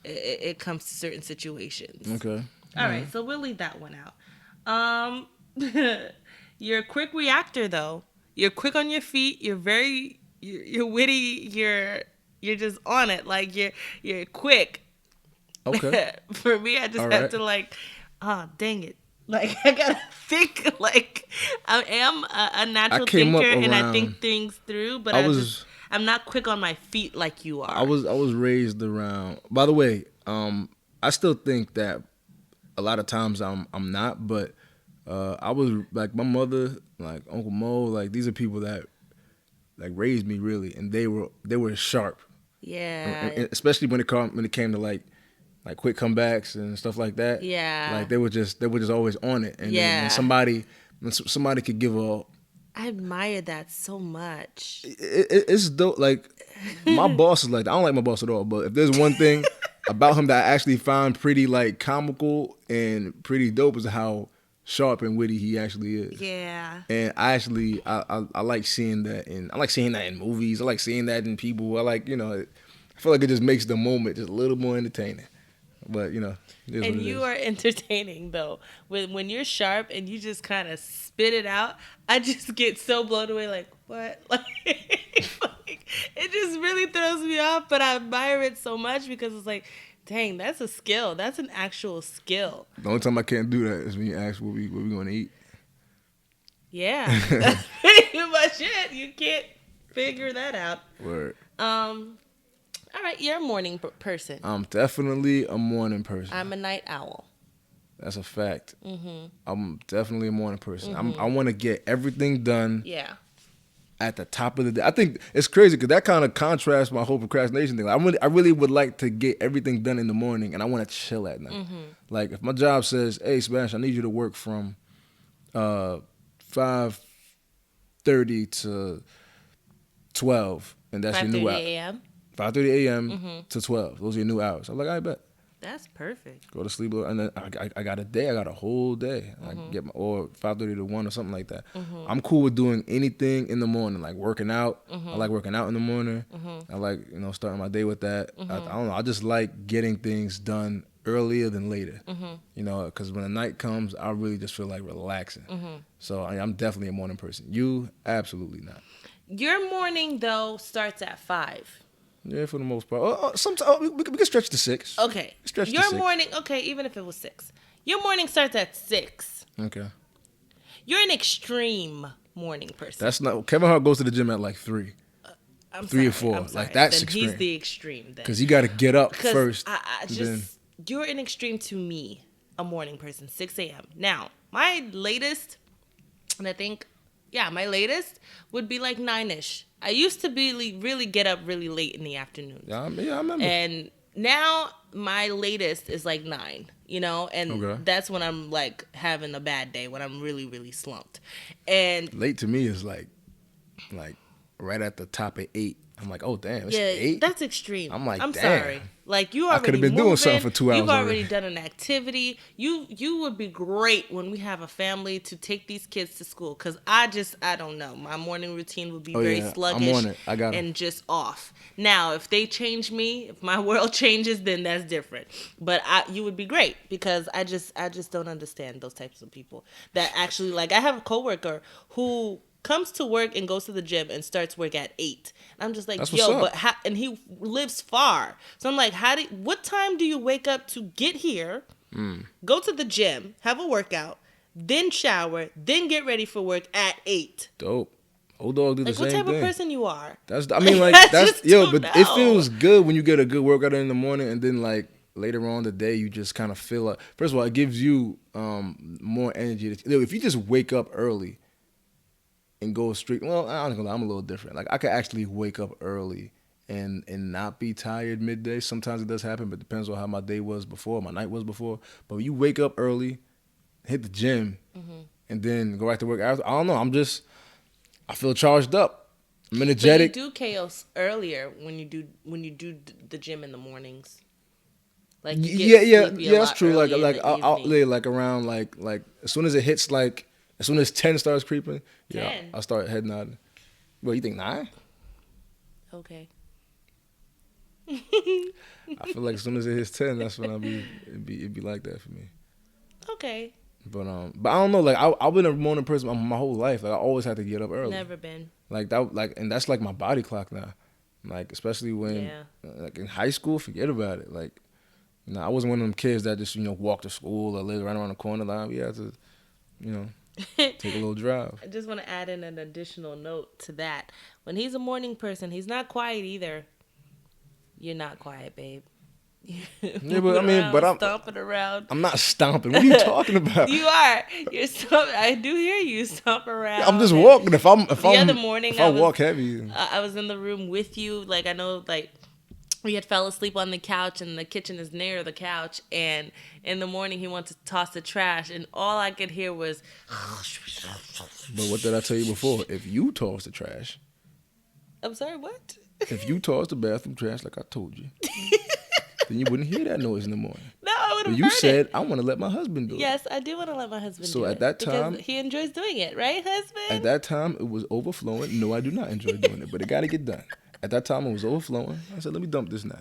it comes to certain situations. Okay. All right. So we'll leave that one out. You're a quick reactor though. You're quick on your feet. You're witty. You're just on it. Like you're quick. Okay. For me, I just All have right. to dang it. Like I gotta think. Like I am a natural came up thinker, and I around- think things through. But I'm not quick on my feet like you are. I was raised around. By the way, I still think that a lot of times I'm not, but I was like my mother, like Uncle Mo, like these are people that like raised me really, and they were sharp. Yeah. And especially when it came to like quick comebacks and stuff like that. Yeah. Like they were just always on it. And then Yeah. when somebody could give I admire that so much. it's dope. Like my boss is like that. I don't like my boss at all. But if there's one thing about him that I actually find pretty like comical and pretty dope is how sharp and witty he actually is. Yeah. And I like seeing that in movies. I like seeing that in people. I feel like it just makes the moment just a little more entertaining. But it is what And it you is. are entertaining though. When you're sharp and you just kind of spit it out, I just get so blown away. Like what? Like it just really throws me off. But I admire it so much because it's like, dang, that's a skill. That's an actual skill. The only time I can't do that is when you ask what we going to eat. Yeah, that's pretty much it. You can't figure that out. Word. All right, you're a morning person. I'm definitely a morning person. I'm a night owl. That's a fact. Mm-hmm. I'm definitely a morning person. Mm-hmm. I want to get everything done Yeah. at the top of the day. I think it's crazy because that kind of contrasts my whole procrastination thing. I really would like to get everything done in the morning, and I want to chill at night. Mm-hmm. Like if my job says, "Hey, Sebastian, I need you to work from 5:30 to 12," and that's your new 5:30 hour. a.m. 5:30 a.m. Mm-hmm. to 12. Those are your new hours. I'm like, I bet. That's perfect. Go to sleep, and then I got a day. I got a whole day. I can get or 5:30 to 1 or something like that. Mm-hmm. I'm cool with doing anything in the morning, like working out. Mm-hmm. I like working out in the morning. Mm-hmm. I like starting my day with that. Mm-hmm. I don't know. I just like getting things done earlier than later. You know, because when the night comes, I really just feel like relaxing. So I'm definitely a morning person. You, absolutely not. Your morning, though, starts at 5. Yeah, for the most part. Sometimes we can stretch to 6. Okay. Stretch to Your 6. morning, okay, even if it was 6. Your morning starts at 6. Okay. You're an extreme morning person. That's not. Kevin Hart goes to the gym at like 3. I'm 3 or sorry, 4. I'm sorry. Like, that's then extreme. He's the extreme then. Because you got to get up Because first. I just, then, you're an extreme to me, a morning person, 6 a.m. Now, my latest, and I think, yeah, my latest would be like 9-ish. I used to be really get up really late in the afternoon. yeah, I remember. And now my latest is like 9, you know, and that's when I'm like having a bad day, when I'm really, really slumped. And late to me is like right at the top of 8. I'm like, oh damn, it's 8. That's extreme. I'm like, I'm damn. sorry. Like you already I could have been moving, doing something for 2 hours. You've already done an activity. You would be great when we have a family to take these kids to school. Cause I don't know. My morning routine would be very sluggish. I'm on it. I got it. And just off. Now, if they change me, if my world changes, then that's different. But you would be great because I just don't understand those types of people that actually like. I have a coworker who comes to work and goes to the gym and starts work at 8. And I'm just like, and he lives far. So I'm like, what time do you wake up to get here, go to the gym, have a workout, then shower, then get ready for work at 8? Dope. Old dog do the same thing. What type of person you are? But it feels good when you get a good workout in the morning and then like later on the day you just kind of feel like, first of all, it gives you more energy. If you just wake up early and go straight. Well, I'm a little different. Like I could actually wake up early and not be tired midday. Sometimes it does happen, but it depends on how my day was before, my night was before. But when you wake up early, hit the gym, and then go back to work after, I don't know. I feel charged up. I'm energetic. But you do chaos earlier when you do the gym in the mornings. Like you get that's true. Like around like as soon as it hits like. As soon as 10 starts creeping, 10. I start heading out. Well, you think 9? Okay. I feel like as soon as it hits 10, that's when it'd be like that for me. Okay. But I don't know. Like I've been a morning person my whole life. Like I always had to get up early. Never been. Like that. Like and that's like my body clock now. Like especially when like in high school, forget about it. Like I wasn't one of them kids that just walk to school or live right around the corner. Like we had to, take a little drive. I just want to add in an additional note to that. When he's a morning person, he's not quiet either. You're not quiet, babe. Yeah, but I'm stomping around. I'm not stomping. What are you talking about? You are. You're stomping. I do hear you stomp around. I'm just walking. If I walk heavy. I was in the room with you. Like I know, like. We had fell asleep on the couch, and the kitchen is near the couch. And in the morning, he went to toss the trash, and all I could hear was. But what did I tell you before? If you toss the trash. I'm sorry, what? If you toss the bathroom trash like I told you, then you wouldn't hear that noise in the morning. No, I would have heard you said, I want to let my husband do it. Yes, I do want to let my husband do it. So at that time. Because he enjoys doing it, right, husband? At that time, it was overflowing. No, I do not enjoy doing it, but it got to get done. At that time, it was overflowing. I said, let me dump this now.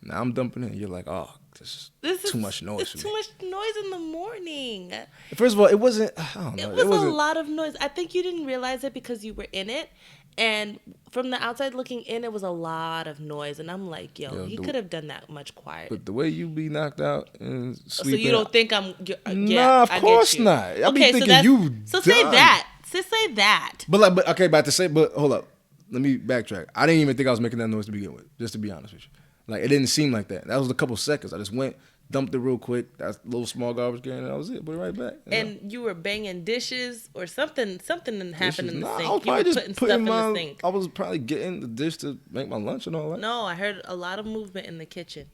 Now I'm dumping it. You're like, oh, this is too much noise. It's too much noise in the morning. First of all, it wasn't, I don't know. It was a lot of noise. I think you didn't realize it because you were in it. And from the outside looking in, it was a lot of noise. And I'm like, he could have done that much quieter. But the way you be knocked out and sleeping. So you don't think I'm... Nah, of course not. I be thinking you So say that. Say that. But hold up. Let me backtrack. I didn't even think I was making that noise to begin with, just to be honest with you. Like, it didn't seem like that. That was a couple seconds. I just went, dumped it real quick. That's a little small garbage can, and that was it. Put it right back. And you were banging dishes or something happened in the sink. I was probably just putting stuff in the sink. I was probably getting the dish to make my lunch and all that. No, I heard a lot of movement in the kitchen.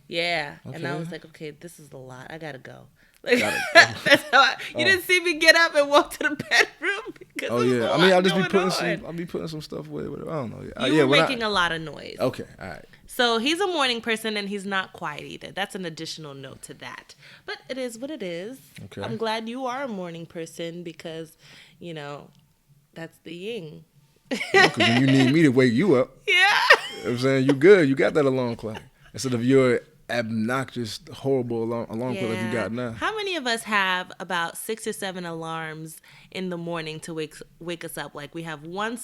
Yeah. Okay. And I was like, okay, this is a lot. I got to go. Like, that's how you didn't see me get up and walk to the bedroom because I'll just be putting some stuff away. Whatever. I don't know. You were making a lot of noise. Okay, all right. So he's a morning person and he's not quiet either. That's an additional note to that. But it is what it is. Okay. I'm glad you are a morning person because, that's the yin. Because you need me to wake you up. Yeah. You know what I'm saying? You good. You got that alarm clock. Instead of your obnoxious, horrible alarm clock that you got now. How many of us have about 6 or 7 alarms in the morning to wake us up? Like we have one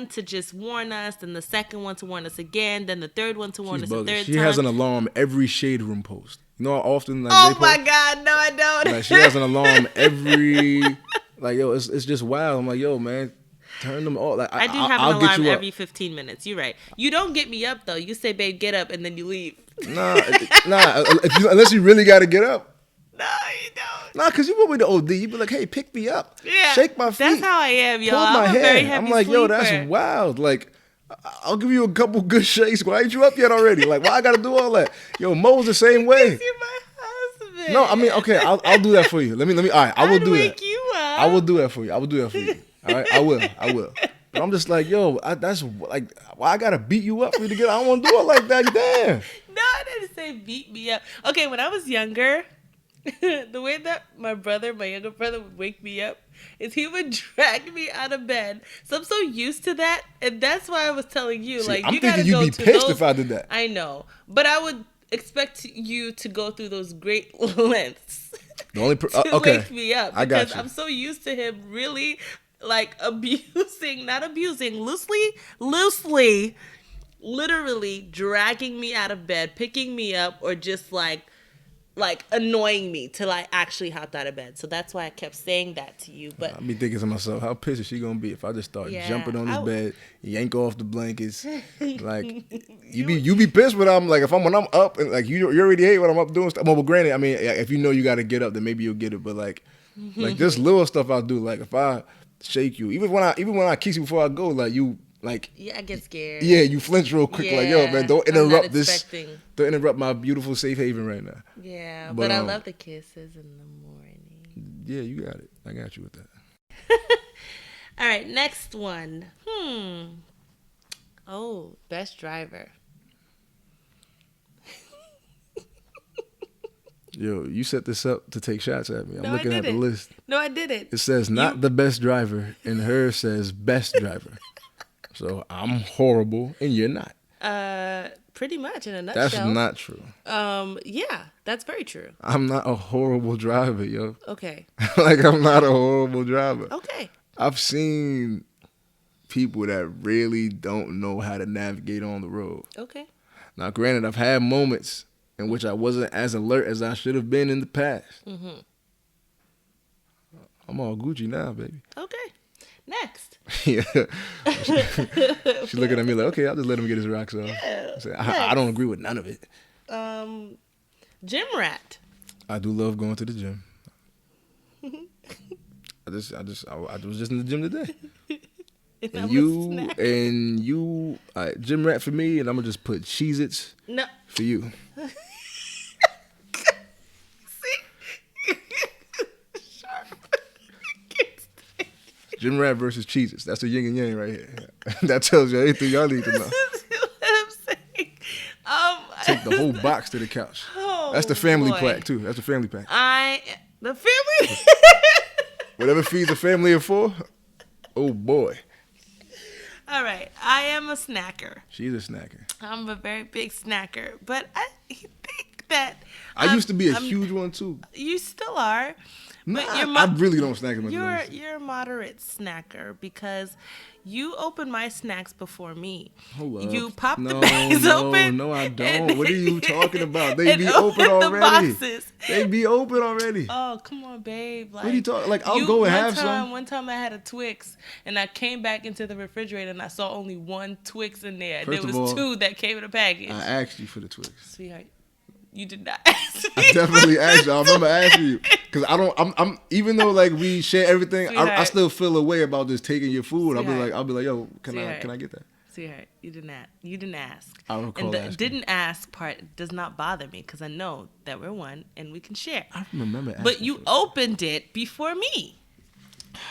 to just warn us, then the second one to warn us again, then the third one to warn us a third She time. has an alarm every Shade Room post. You know how often like Oh they my post? God, no I don't. Like she has an alarm every like yo, it's just wild. I'm like, yo, man, turn them off. Like I do have I'll an get alarm you up. every 15 minutes. You're right. You don't get me up though. You say, babe, get up, and then you leave. Nah. Unless you really got to get up. No, you don't. Nah, cause you want me to OD. You be like, hey, pick me up. Yeah, Shake my feet. That's how I am, yo. Hold my I'm a hand. very heavy I'm like, yo, sleeper. that's wild. Like, I'll give you a couple good shakes. Why ain't you up yet already? Like, why I gotta do all that? Yo, Mo's the same way. You're my husband. No, I mean, okay, I'll do that for you. Let me. All right, I will do wake that. you up. I will do that for you. All right, I will. But I'm just like, yo, that's like, why I gotta beat you up for you to get? I don't want to do it like that. Damn. No, I didn't say beat me up. Okay, when I was younger, the way that my younger brother would wake me up is he would drag me out of bed. So I'm so used to that, and that's why I was telling you, See, like, I'm you thinking gotta you'd go be to pissed those, if I did that. I know, but I would expect you to go through those great lengths The only to okay, wake me up. I got Because you. I'm so used to him really, like, loosely, literally dragging me out of bed, picking me up, or just like annoying me till I actually hopped out of bed. So that's why I kept saying that to you. But I be thinking to myself, how pissed is she gonna be if I just start Yeah, jumping on this I- bed, yank off the blankets, like you be pissed when I'm like when I'm up and like you already hate when I'm up doing stuff. Well, granted, I mean if you know you got to get up, then maybe you'll get it. But like this little stuff I do, like if I shake you, even when I kiss you before I go, like you. Like yeah, I get scared. yeah, you flinch real quick. Like yo, man, don't I'm not interrupt this. expecting. Don't interrupt my beautiful safe haven right now. Yeah, But, but I love the kisses in the morning. Yeah, you got it. I got you with that. All right, next one. Oh, best driver. Yo, you set this up to take shots at me. I'm No, I looking at the didn't. list. No, I didn't. It says not the best driver, and hers says best driver. So I'm horrible, and you're not. Pretty much in a nutshell. That's not true. Yeah, that's very true. I'm not a horrible driver, yo. Okay. Like I'm not a horrible driver. Okay. I've seen people that really don't know how to navigate on the road. Okay. Now, granted, I've had moments in which I wasn't as alert as I should have been in the past. Mm-hmm. I'm all Gucci now, baby. Okay. Next. Yeah. She's looking at me like, okay, I'll just let him get his rocks off. Yeah. I don't agree with none of it. Gym rat. I do love going to the gym. I was just in the gym today. And you, gym rat for me, and I'm gonna just put Cheez-Its No. for you. Gym rat versus Cheez-Its. That's a yin and yang right here. That tells you everything y'all need to know. This is what I'm saying. Take the whole box to the couch. Oh, That's the family boy. pack too. That's the family pack. The family. Whatever feeds a family of 4. Oh boy. All right. I am a snacker. She's a snacker. I'm a very big snacker, but I think that I used to be a huge one too. You still are. But I really don't snack as much as I used to. You're a moderate snacker because you open my snacks before me. Hold up. You pop the bags open. No, I don't. What are you talking about? They and be open the already. boxes. They be open already. Oh, come on, babe. Like, What are you talking? Like I'll go and have some. One time I had a Twix and I came back into the refrigerator and I saw only one Twix in there. First There of was all, 2 that came in a package. I asked you for the Twix. Sweetheart, you did not ask me. I definitely asked you. I remember asking you because I'm even though like we share everything, I still feel a way about just taking your food. I'll be like, yo, can I get that? Sweetheart, you didn't ask. I don't recall And the asking. didn't ask part does not bother me because I know that we're one and we can share. I remember asking. But you opened it before me.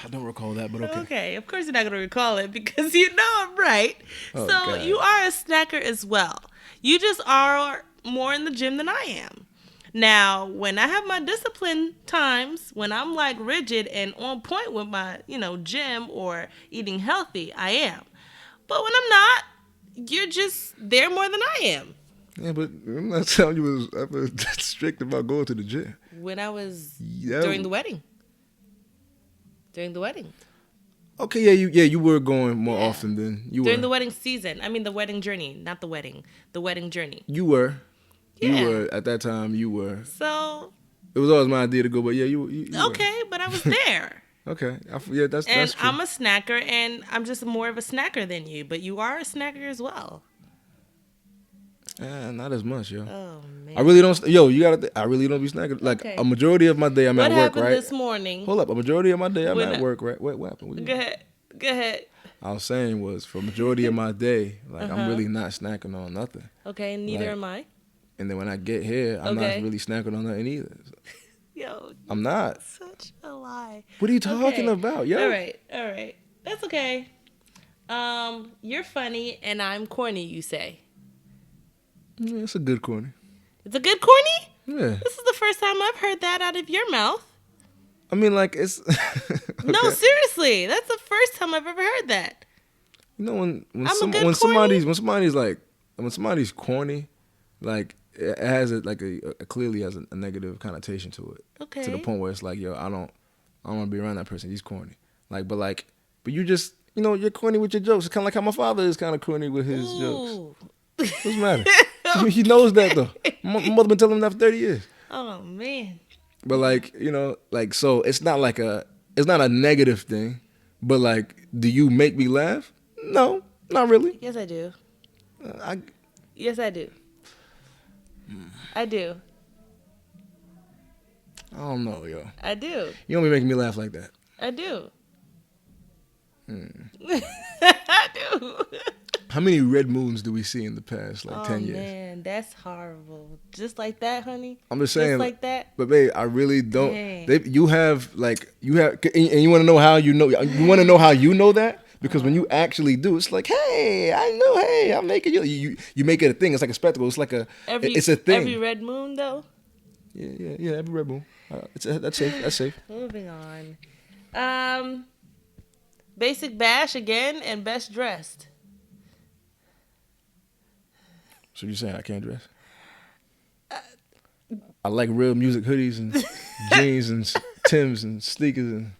I don't recall that, but okay. Okay, of course you're not going to recall it because you know I'm right. Oh, so God. you are a snacker as well. You just are more in the gym than I am. Now, when I have my discipline times, when I'm like rigid and on point with my, gym or eating healthy, I am. But when I'm not, you're just there more than I am. Yeah, but I'm not telling you was ever strict about going to the gym. When I was Yeah. during the wedding. During the wedding. Okay, you were going more often than you During were. the wedding season. I mean the wedding journey, not the wedding. The wedding journey. You were. Yeah. You were at that time. You were. So. It was always my idea to go, but yeah, you Okay, but I was there. Okay, yeah, that's And true. I'm a snacker, and I'm just more of a snacker than you. But you are a snacker as well. Not as much, yo. Oh man. I really don't. Yo, you gotta. I really don't be snacking. Like Okay. a majority of my day, I'm What at work, happened right? this morning? Hold up, a majority of my day, I'm When at work, right? What happened? Go ahead. Go ahead. I was saying was for a majority of my day, like I'm really not snacking on nothing. Okay, neither Like, am I. And then when I get here, I'm Okay. not really snacking on nothing either. Yo, I'm not. such a lie. What are you talking about, yo? All right. That's okay. You're funny and I'm corny, you say. Yeah, it's a good corny. It's a good corny? Yeah. This is the first time I've heard that out of your mouth. I mean, like it's. No, Okay. seriously. That's the first time I've ever heard that. You know when I'm a good when corny? somebody's corny, like it has a clearly has a negative connotation to it. Okay. To the point where it's like, yo, I don't want to be around that person. He's corny. But you just you're corny with your jokes. It's kind of like how my father is kind of corny with his jokes. Ooh. What's the matter? I mean, he knows that though. My mother been telling him that for 30 years. Oh, man. But so it's not a negative thing. But like, do you make me laugh? No, not really. Yes, I do. I Yes, I do. I do. don't know, yo. I do. You don't be making me laugh like that. I do. I do. How many red moons do we see in the past 10 years? Oh, man, that's horrible. Just like that, honey? I'm just saying. Just like that? But babe, I really don't. Dang. You have, and you want to know how you know. You want to know how you know that? Because when you actually do, it's like, hey, I know, hey, I'm making you make it a thing. It's like a spectacle. It's like it's a thing. Every red moon, though? Yeah, every red moon. That's safe. That's safe. Moving on. Basic bash again and best dressed. So you saying I can't dress? I like real music hoodies and jeans and Timbs and sneakers and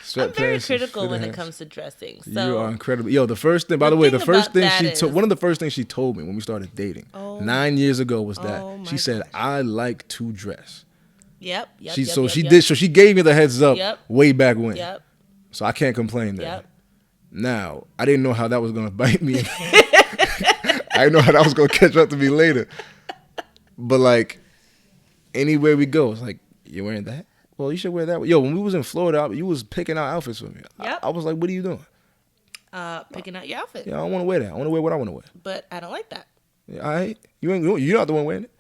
sweatpants. I'm very and critical when fitted it hats. comes to dressing. So You are incredible. Yo, the first thing, by the way, thing the first about thing that one of the first things she told me when we started dating 9 years ago was that Oh, my she said, gosh. I like to dress. Yep. So she gave me the heads up Yep. way back when. Yep. So I can't complain there. Yep. Now, I didn't know how that was going to bite me. I didn't know how that was going to catch up to me later. But like, anywhere we go, it's like, you're wearing that? Well, you should wear that. Yo, when we was in Florida, you was picking out outfits for me. Yep. I was like, what are you doing? Picking out your outfit. Yeah, I don't want to wear that. I want to wear what I want to wear. But I don't like that. Yeah, all right. You're not the one wearing it.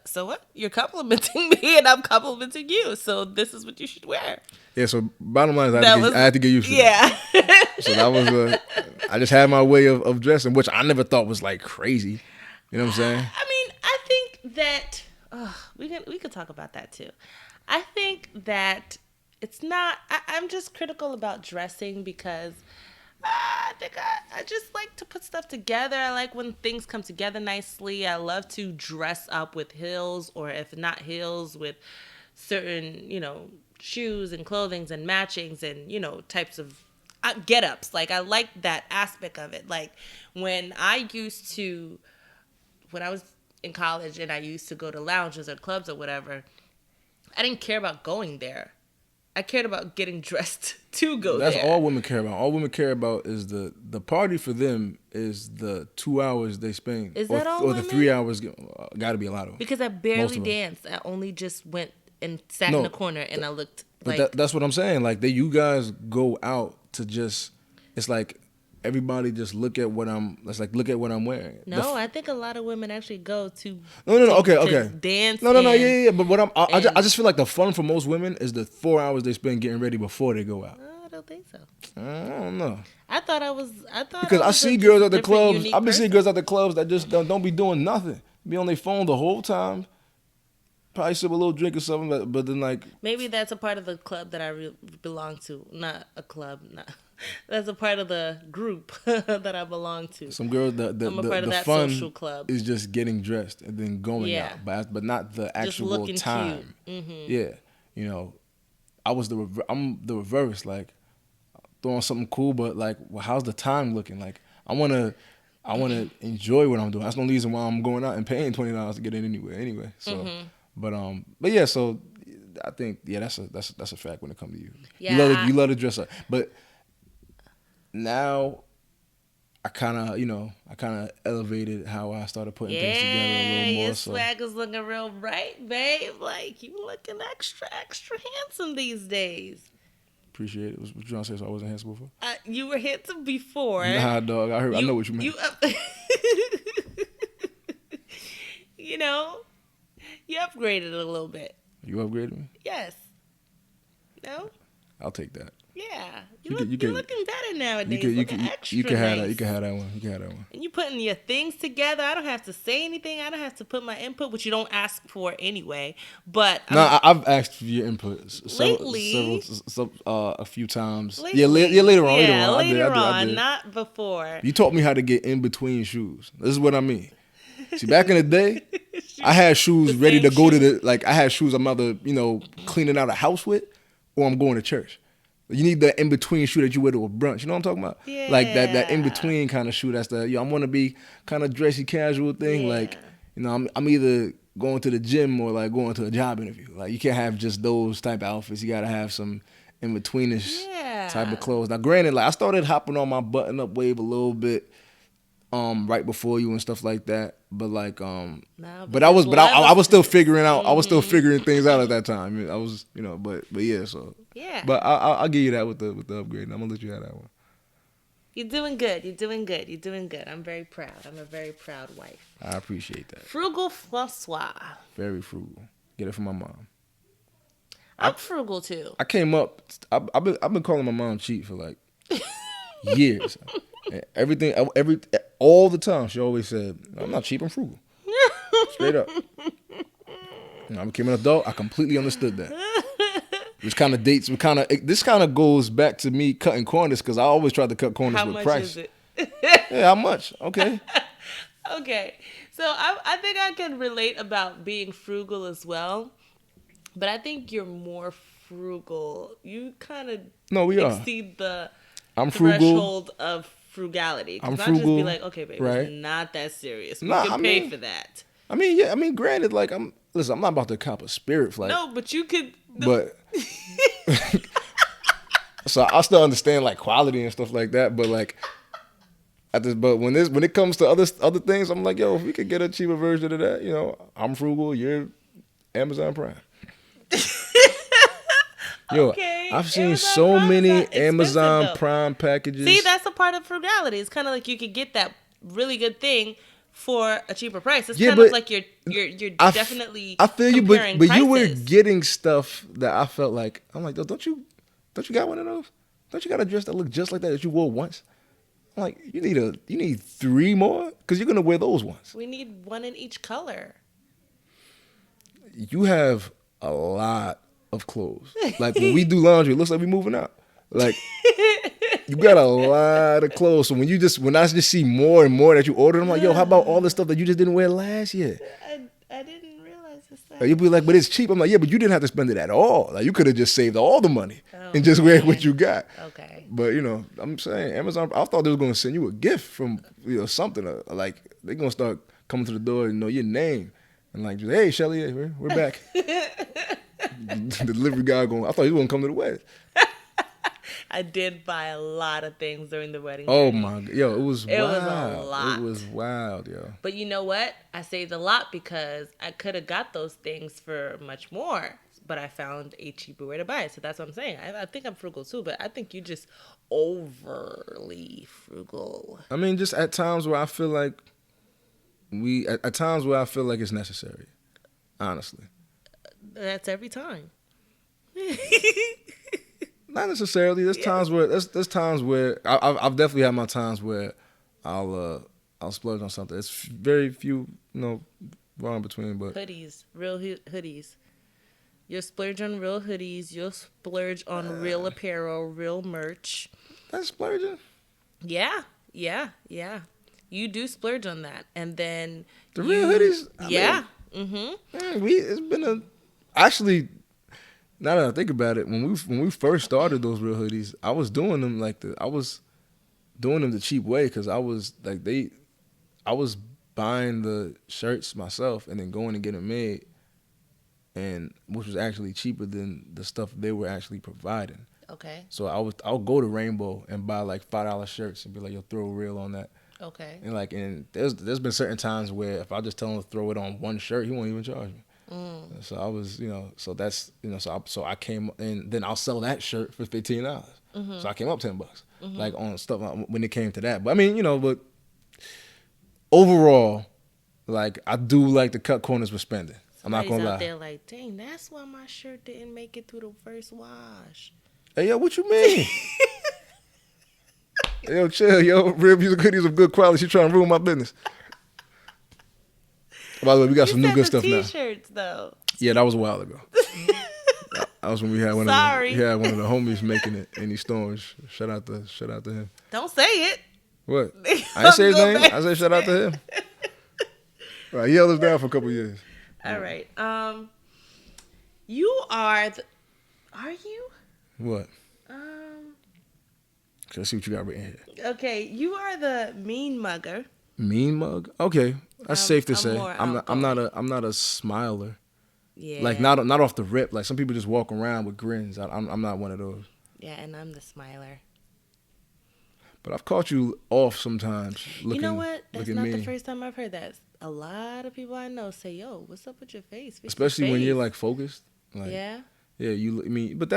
So what? You're complimenting me and I'm complimenting you. So this is what you should wear. Yeah, so bottom line is I had to get used to Yeah. that. So that was I just had my way of dressing, which I never thought was like crazy. You know what I'm saying? I mean, I think that we could talk about that too. I think that it's not. I'm just critical about dressing because I think I just like to put stuff together. I like when things come together nicely. I love to dress up with heels, or if not heels, with certain shoes and clothings and matchings and types of get-ups. Like I like that aspect of it. Like when I was in college and I used to go to lounges or clubs or whatever, I didn't care about going there. I cared about getting dressed to go there. That's all women care about. All women care about is the party for them is the 2 hours they spend. Is that all or the women? 3 hours, got to be a lot of them. Because I barely danced. I only just went and sat in the corner and I looked But like... that's what I'm saying. Like, you guys go out to just, it's like everybody just look at what I'm wearing. No, I think a lot of women actually go to... No. Okay. Dance. No. Yeah. But I just feel like the fun for most women is the 4 hours they spend getting ready before they go out. I don't think so. I don't know. Because I see girls at the clubs. I've been seeing girls at the clubs that just don't be doing nothing. Be on their phone the whole time. probably sip a little drink or something, but then like Maybe that's a part of the club that I belong to. Not a club. Not. That's a part of the group that I belong to. some girls, I'm a part of the that fun social club. is just getting dressed and then going Yeah. out, but not the Just actual looking time. cute. Mm-hmm. Yeah, you know, I'm the reverse. Like throwing something cool, but like, well, how's the time looking? Like I wanna enjoy what I'm doing. That's no reason why I'm going out and paying $20 to get in anyway. So, but yeah, so I think that's a fact when it comes to you. Yeah, You love to dress up, but now I kind of elevated how I started putting things together a little more. Your So swag is looking real bright, babe. Like you looking extra handsome these days. appreciate it. What you trying to say? So I wasn't handsome before? You were handsome before. Nah, dog. I know what you meant. You know, you upgraded a little bit. You upgraded me? Yes. No? I'll take that. Yeah. You You're looking better nowadays. You can have nice. that. You can have that one. You can have that one. And you putting your things together. I don't have to say anything. I don't have to put my input, which you don't ask for anyway. But I've asked for your input lately, a few times. Lately, yeah, later on. Yeah, later on. I I did. did. Not before. You taught me how to get in between shoes. This is what I mean. See, back in the day, I had shoes ready to go to I had shoes I'm either, cleaning out a house with or I'm going to church. You need the in-between shoe that you wear to a brunch. You know what I'm talking about? Yeah. Like that in-between kind of shoe. That's I want to be kind of dressy casual thing. Yeah. Like, I'm either going to the gym or like going to a job interview. Like you can't have just those type of outfits. You got to have some in-betweenish type of clothes. Now, granted, like I started hopping on my button-up wave a little bit right before you and stuff like that. But like but I was still figuring out. I was still figuring things out at that time. I was but yeah. So yeah. But I'll give you that with the upgrade. I'm gonna let you have that one. You're doing good. You're doing good. I'm very proud. I'm a very proud wife. I appreciate that. Frugal François. Very frugal. Get it from my mom. I'm frugal too. I came up. I've been calling my mom cheap for like years. All the time, she always said, "I'm not cheap. I'm frugal." Straight up. When I became an adult, I completely understood that. Which kind of dates. This kind of goes back to me cutting corners because I always tried to cut corners with price. How much is it? Yeah, how much? Okay. Okay. So I think I can relate about being frugal as well, but I think you're more frugal. You kind of exceed the threshold of frugality. I'm I'll frugal. just be like, okay, baby, right? It's not that serious. We can pay for that. I mean, granted, like I'm not about to cop a spirit flight. No, but you could. But so I still understand like quality and stuff like that. But like, but when it comes to other things, I'm like, yo, if we could get a cheaper version of that, I'm frugal. You're Amazon Prime. Yo, okay. I've seen Amazon so Prime many Amazon Prime packages. See, that's a part of frugality. It's kind of like you could get that really good thing for a cheaper price. It's kind of like you're definitely. I feel you, but prices. you were getting stuff that I felt like I'm like, don't you got one of those? Don't you got a dress that look just like that you wore once? I'm like, you need 3 more because you're gonna wear those ones. We need one in each color. You have a lot of clothes. Like when we do laundry, it looks like we're moving out. Like you got a lot of clothes. So when I just see more and more that you order, I'm like, yo, how about all the stuff that you just didn't wear last year? I didn't realize this. You'll be like, but it's cheap. I'm like, yeah, but you didn't have to spend it at all. Like you could have just saved all the money and just wear what you got. Okay. But I'm saying Amazon. I thought they was gonna send you a gift from something like they're gonna start coming to the door and know your name and like, hey Shelly, we're back. The delivery guy I thought he was gonna come to the wedding. I did buy a lot of things during the wedding. Oh my god, yo, it was wild. Was a lot. It was wild, yo. But you know what? I saved a lot because I could have got those things for much more, but I found a cheaper way to buy it. So that's what I'm saying. I think I'm frugal too, but I think you just overly frugal. I mean, just at times where I feel like it's necessary. Honestly. That's every time. Not necessarily. There's times where I've definitely had my times where I'll splurge on something. It's very few, wrong between, but Hoodies, real hoodies. You'll splurge on real hoodies. You'll splurge on real apparel, real merch. that's splurging. Yeah, yeah, yeah. You do splurge on that, and then The real hoodies. Yeah. Man, it's been a actually. Now that I think about it, when we first started those real hoodies, I was doing them the cheap way because I was buying the shirts myself and then going to get them made, and which was actually cheaper than the stuff they were actually providing. Okay. So I'll go to Rainbow and buy like $5 shirts and be like, yo, throw a reel on that. Okay. And there's been certain times where if I just tell him to throw it on one shirt, he won't even charge me. So I was, so that's, so I came, and then I'll sell that shirt for $15. So I came up $10, like on stuff when it came to that. But I mean, but overall, like I do like to cut corners with spending. I'm not gonna lie. Out there like, dang, that's why my shirt didn't make it through the first wash. Hey, yo, what you mean? Yo, chill, yo. Real music hoodies of good quality. She trying to ruin my business. By the way, we got some new good stuff now. T-shirts, though. Yeah, that was a while ago. That was when we had one of the homies making it in these stores. Shout out to him. Don't say it. What? I didn't say his name. I said shout out to him. Right, he held us down for a couple years. All right. You are you? What? Let's see what you got written here. Okay, you are the mean mugger. Mean mug? Okay, that's safe to say. I'm not a smiler. Yeah. Like not off the rip. Like some people just walk around with grins. I'm not one of those. Yeah, and I'm the smiler. But I've caught you off sometimes. You know what? That's not the first time I've heard that. A lot of people I know say, "Yo, what's up with your face?" Especially when you're like focused. Like, yeah. Yeah, but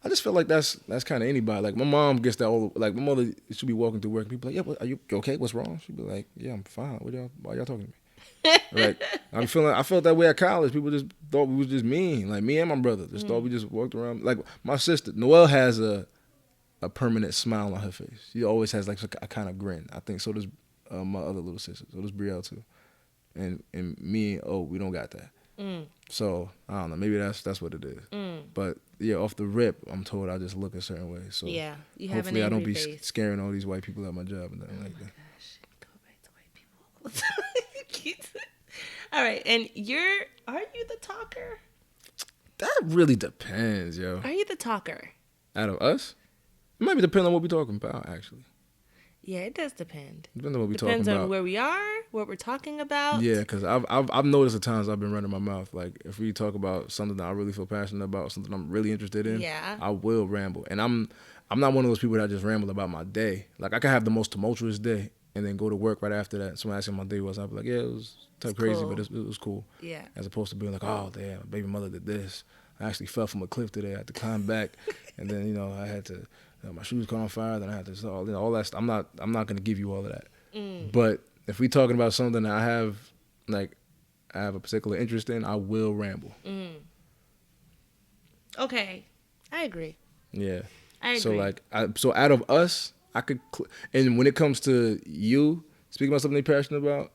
I just feel like that's kind of anybody. Like my mom gets that all. Like my mother should be walking through work and people like, "Yeah, are you okay? What's wrong?" She'd be like, "Yeah, I'm fine. Why y'all talking to me?" Like I felt that way at college. People just thought we was just mean. Like me and my brother just thought we just walked around. Like my sister Noelle has a permanent smile on her face. She always has like a kind of grin. I think so does my other little sister. So does Brielle too. And me, we don't got that. So I don't know. Maybe that's what it is. But yeah, off the rip, I'm told I just look a certain way. So yeah, you have hopefully an I don't be face. Scaring all these white people at my job and nothing like that. Gosh, go back to white people all the time. All right, and are you the talker? That really depends, yo. Are you the talker? Out of us, it might depend on what we're talking about, actually. Yeah, it does depend. Depends on what we're talking about. Depends on where we are, what we're talking about. Yeah, because I've noticed the times I've been running my mouth. Like if we talk about something that I really feel passionate about, something I'm really interested in, I will ramble. And I'm not one of those people that just ramble about my day. Like I can have the most tumultuous day and then go to work right after that. Someone asks me how my day was, I'll be like, yeah, it was crazy, cool. But it was cool. Yeah. As opposed to being like, oh damn, my baby mother did this. I actually fell from a cliff today. I had to climb back, and then I had to. My shoes caught on fire. Then I had to all that stuff. I'm not gonna give you all of that. But if we talking about something that I have a particular interest in, I will ramble. Okay, I agree. Yeah. I agree. So out of us, I could. And when it comes to you speaking about something you're passionate about,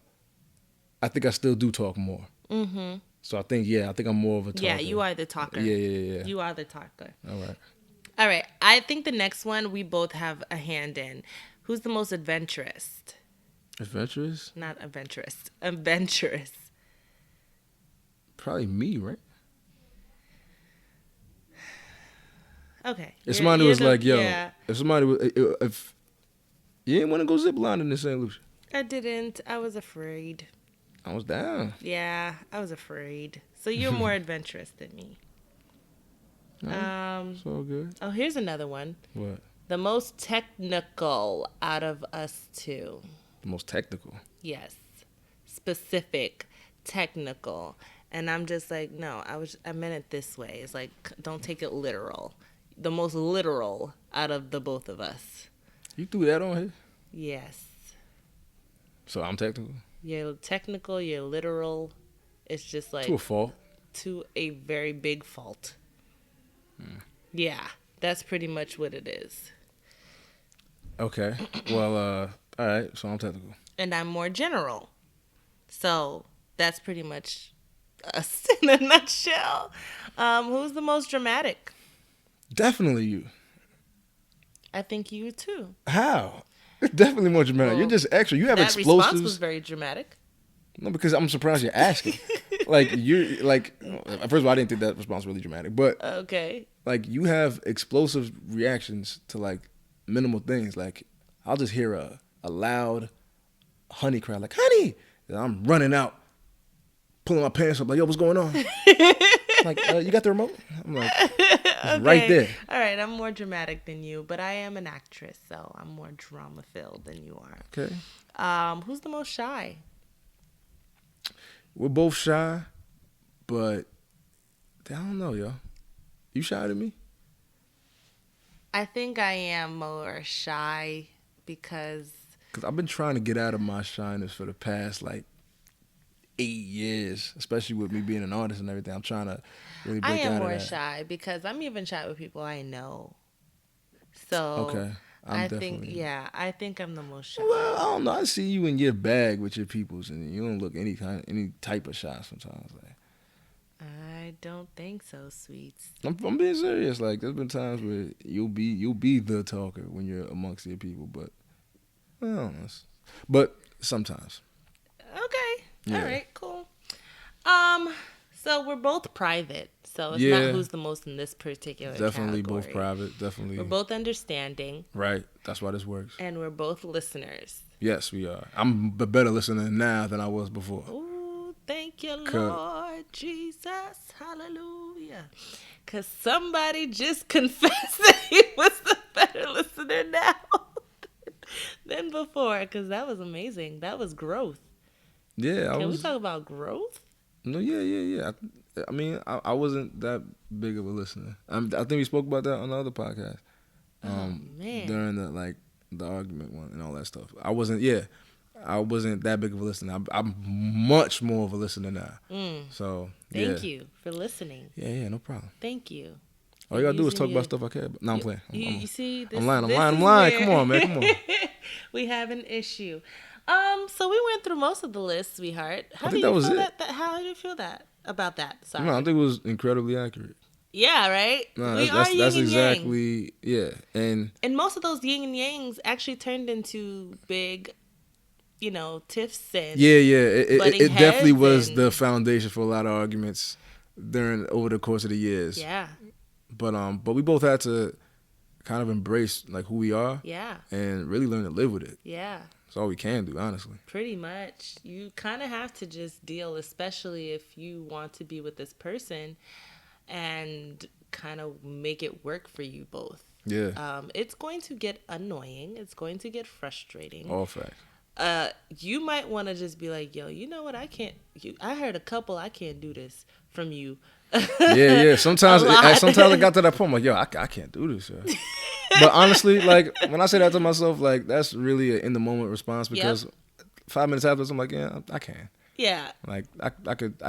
I think I still do talk more. Mm-hmm. So I think I'm more of a talker. Yeah, you are the talker. Yeah. You are the talker. All right. I think the next one we both have a hand in. Who's the most adventurous? Adventurous? Not adventurous. Adventurous. Probably me, right? Okay. If somebody was like, yo, if you didn't want to go zip lining in St. Lucia. I didn't. I was afraid. I was down. Yeah, I was afraid. So you're more adventurous than me. It's all good. Oh, here's another one. What? The most technical out of us two. The most technical? Yes. Specific, technical. And I'm just like, no, I meant it this way. It's like, don't take it literal. The most literal out of the both of us. You threw that on here? Yes. So I'm technical? You're technical, you're literal. It's just like... To a fault. To a very big fault. Yeah, that's pretty much what it is. Okay. Well, all right. So I'm technical. And I'm more general. So that's pretty much us in a nutshell. Who's the most dramatic? Definitely you. I think you too. How? It's definitely more dramatic. Well, You're just extra. You have that response was explosives. very dramatic. No, because I'm surprised you're asking. Like you're like, first of all, I didn't think that response was really dramatic, but Okay. like you have explosive reactions to like minimal things. Like I'll just hear a loud honey cry, like honey, and I'm running out, pulling my pants up, like yo, what's going on? Like you got the remote? I'm like, it's Okay. right there. All right, I'm more dramatic than you, but I am an actress, so I'm more drama filled than you are. Okay, Who's the most shy? we're both shy, but I don't know, yo. You shy than me? I think I am more shy because Cause I've been trying to get out of my shyness for the past like 8 years, especially with me being an artist and everything. I'm trying to really I break am out of more that. shy because I'm even shy with people I know. So Okay, I think I think I'm the most shy. Well, I don't know. I see you in your bag with your peoples, and you don't look any type of shy sometimes. Like I don't think so, sweets. I'm being serious. Like there's been times where you'll be the talker when you're amongst your people, but I don't know. But sometimes. Okay. Yeah. All right, cool. So we're both private. So it's Yeah. not who's the most in this particular Definitely category. both private. Definitely. We're both understanding. Right. That's why this works. And we're both listeners. Yes, we are. I'm a better listener now than I was before. Ooh, thank you, Lord Jesus. Hallelujah. Because somebody just confessed that he was a better listener now than before. Because that was amazing. That was growth. Yeah. Can we talk about growth? No, yeah. I mean, I wasn't that big of a listener. I think we spoke about that on the other podcast. Man. During the argument one and all that stuff. I wasn't that big of a listener. I'm much more of a listener now. So Thank you for listening. Yeah, no problem. Thank you. All you gotta do is talk about stuff I care about. No, I'm playing. You see, I'm lying. Come on, man. Come on. We have an issue. So we went through most of the list, sweetheart. How I think that was it. How do you feel about that? Sorry. No, I think it was incredibly accurate. Yeah, right? No, We are yin that's and exactly yang. yeah. And most of those yin and yangs actually turned into big, tiffs and yeah. It definitely was and the foundation for a lot of arguments over the course of the years. Yeah. But we both had to kind of embrace like who we are. Yeah. And really learn to live with it. Yeah. That's all we can do, honestly. Pretty much. You kind of have to just deal, especially if you want to be with this person and kind of make it work for you both. Yeah. It's going to get annoying. It's going to get frustrating. All facts. You might want to just be like, yo, you know what? I heard a couple, I can't do this from you. Yeah. Sometimes I got to that point, I'm like, yo, I can't do this. Yo. But honestly, like when I say that to myself, like that's really an in the moment response because 5 minutes after, I'm like, yeah, I can. Yeah. Like I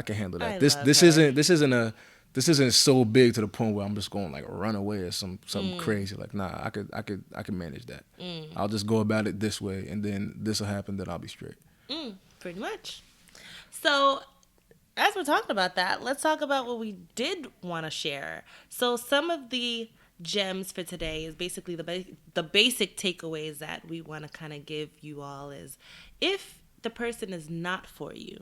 can handle that. I This love her. this isn't so big to the point where I'm just going like run away or something crazy. Like nah, I could manage that. I'll just go about it this way, and then this will happen. Then I'll be straight. Pretty much. So, as we're talking about that, let's talk about what we did want to share. So, some of the gems for today is basically the basic takeaways that we want to kind of give you all is if the person is not for you.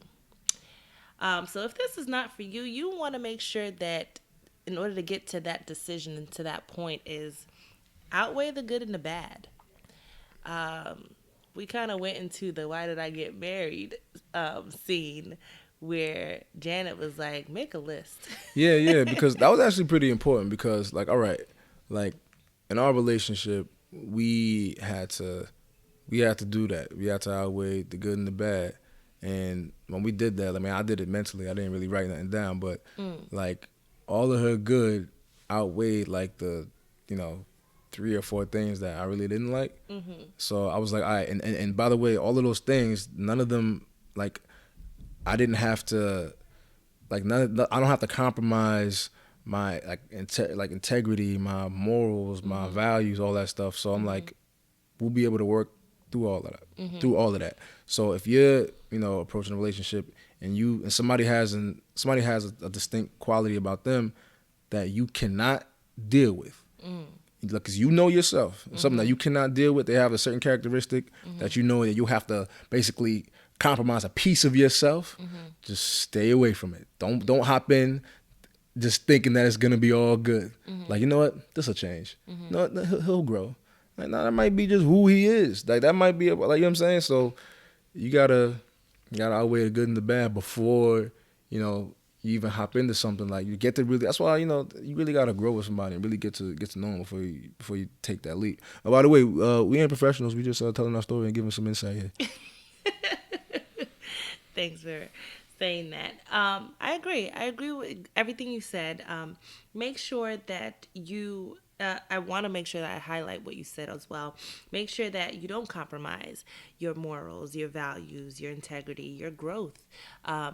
So if this is not for you, you want to make sure that in order to get to that decision and to that point is outweigh the good and the bad. We kind of went into the why did I get married scene where Janet was like, make a list. Yeah, because that was actually pretty important because like, all right, like in our relationship, we had to do that. We had to outweigh the good and the bad. And when we did that, I mean, I did it mentally. I didn't really write nothing down, but like all of her good outweighed like the, 3 or 4 things that I really didn't like. Mm-hmm. So I was like, all right. And by the way, all of those things, none of them, like, I didn't have to, like, I don't have to compromise my integrity, my morals, my values, all that stuff. So I'm like, we'll be able to work through all of that. So if you're, approaching a relationship and somebody has a distinct quality about them that you cannot deal with. Because you know yourself, something that you cannot deal with. They have a certain characteristic that you know that you have to basically compromise a piece of yourself. Just stay away from it. Don't hop in just thinking that it's gonna be all good. Like, you know what, this will change. No, he'll grow. Like, nah, that might be just who he is. Like, that might be like, you know what I'm saying. So you gotta outweigh the good and the bad before, you know, you even hop into something. Like, you get to really, that's why, you know, you really gotta grow with somebody and really get to know them before you take that leap. By the way, we ain't professionals. We just telling our story and giving some insight here. Thanks for saying that. I agree. I agree with everything you said. Make sure that you. I want to make sure that I highlight what you said as well. Make sure that you don't compromise your morals, your values, your integrity, your growth.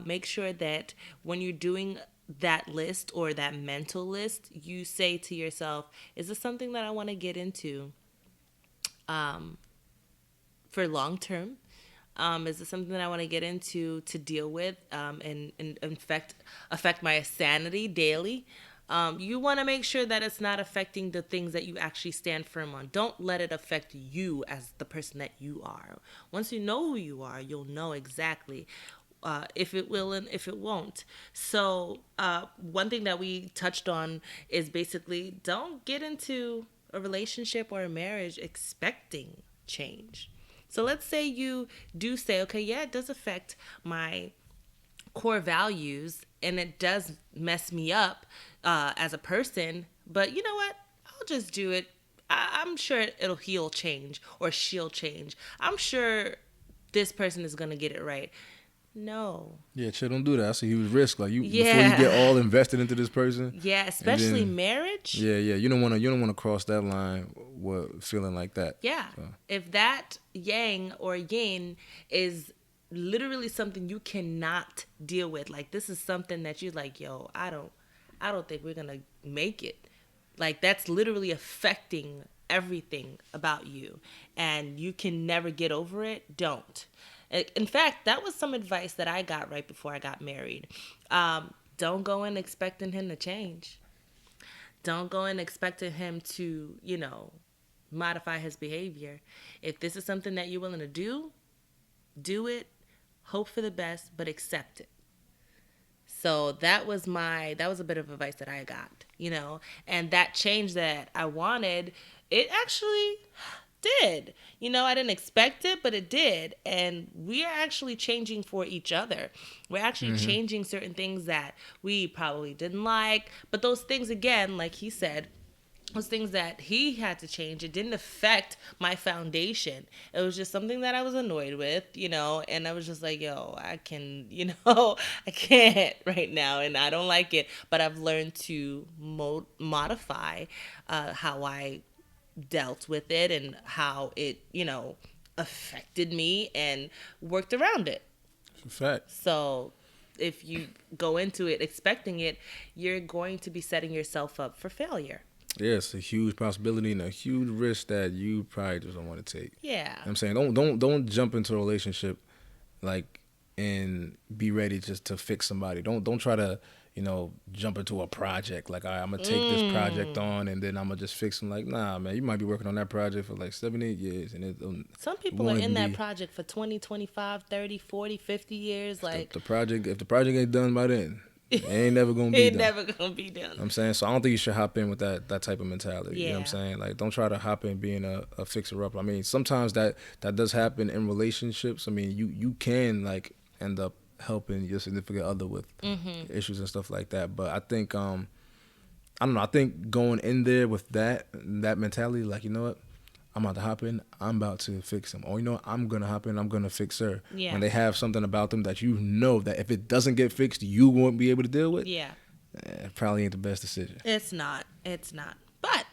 Make sure that when you're doing that list or that mental list, you say to yourself, is this something that I want to get into for long term? Is this something that I want to get into to deal with and affect my sanity daily? You want to make sure that it's not affecting the things that you actually stand firm on. Don't let it affect you as the person that you are. Once you know who you are, you'll know exactly if it will and if it won't. So one thing that we touched on is basically don't get into a relationship or a marriage expecting change. So let's say you do say, okay, yeah, it does affect my core values and it does mess me up as a person, but you know what? I'll just do it. I'm sure he'll change or she'll change. I'm sure this person is going to get it right. No. Yeah, chill, don't do that. That's a huge risk. Like, before you get all invested into this person. Yeah, especially marriage. Yeah. You don't want to cross that line with feeling like that. Yeah. So. If that yang or yin is literally something you cannot deal with, like this is something that you're like, yo, I don't think we're gonna make it. Like, that's literally affecting everything about you, and you can never get over it. Don't. In fact, that was some advice that I got right before I got married. Don't go in expecting him to change. Don't go in expecting him to, modify his behavior. If this is something that you're willing to do it. Hope for the best, but accept it. So that was a bit of advice that I got, and that change that I wanted, it actually did. I didn't expect it, but it did. And we are actually changing for each other. We're actually changing certain things that we probably didn't like. But those things, again, like he said, those things that he had to change, it didn't affect my foundation. It was just something that I was annoyed with, and I was just like, yo, I can't right now, and I don't like it. But I've learned to modify how I dealt with it and how it, affected me and worked around it. It's a fact. So if you go into it expecting it, you're going to be setting yourself up for failure. Yeah, it's a huge possibility and a huge risk that you probably just don't want to take. Yeah. You know what I'm saying, don't jump into a relationship like and be ready just to fix somebody. Don't try to, jump into a project like, all right, I'm gonna take this project on and then I'm gonna just fix them. Like, nah, man, you might be working on that project for like 7-8 years and some people are in that project for 20, 25, 30, 40, 50 years. Like, if the project ain't done by then, it ain't never gonna be done. Never gonna be done. I'm saying, so I don't think you should hop in with that type of mentality. Yeah. You know what I'm saying? Like, don't try to hop in being a fixer up. I mean, sometimes that does happen in relationships. I mean, you can like end up helping your significant other with issues and stuff like that. But I think I don't know. I think going in there with that mentality, like, you know what, I'm about to hop in. I'm about to fix him. Or, I'm going to hop in. I'm going to fix her. Yeah. When they have something about them that that if it doesn't get fixed, you won't be able to deal with. Yeah. It probably ain't the best decision. It's not. But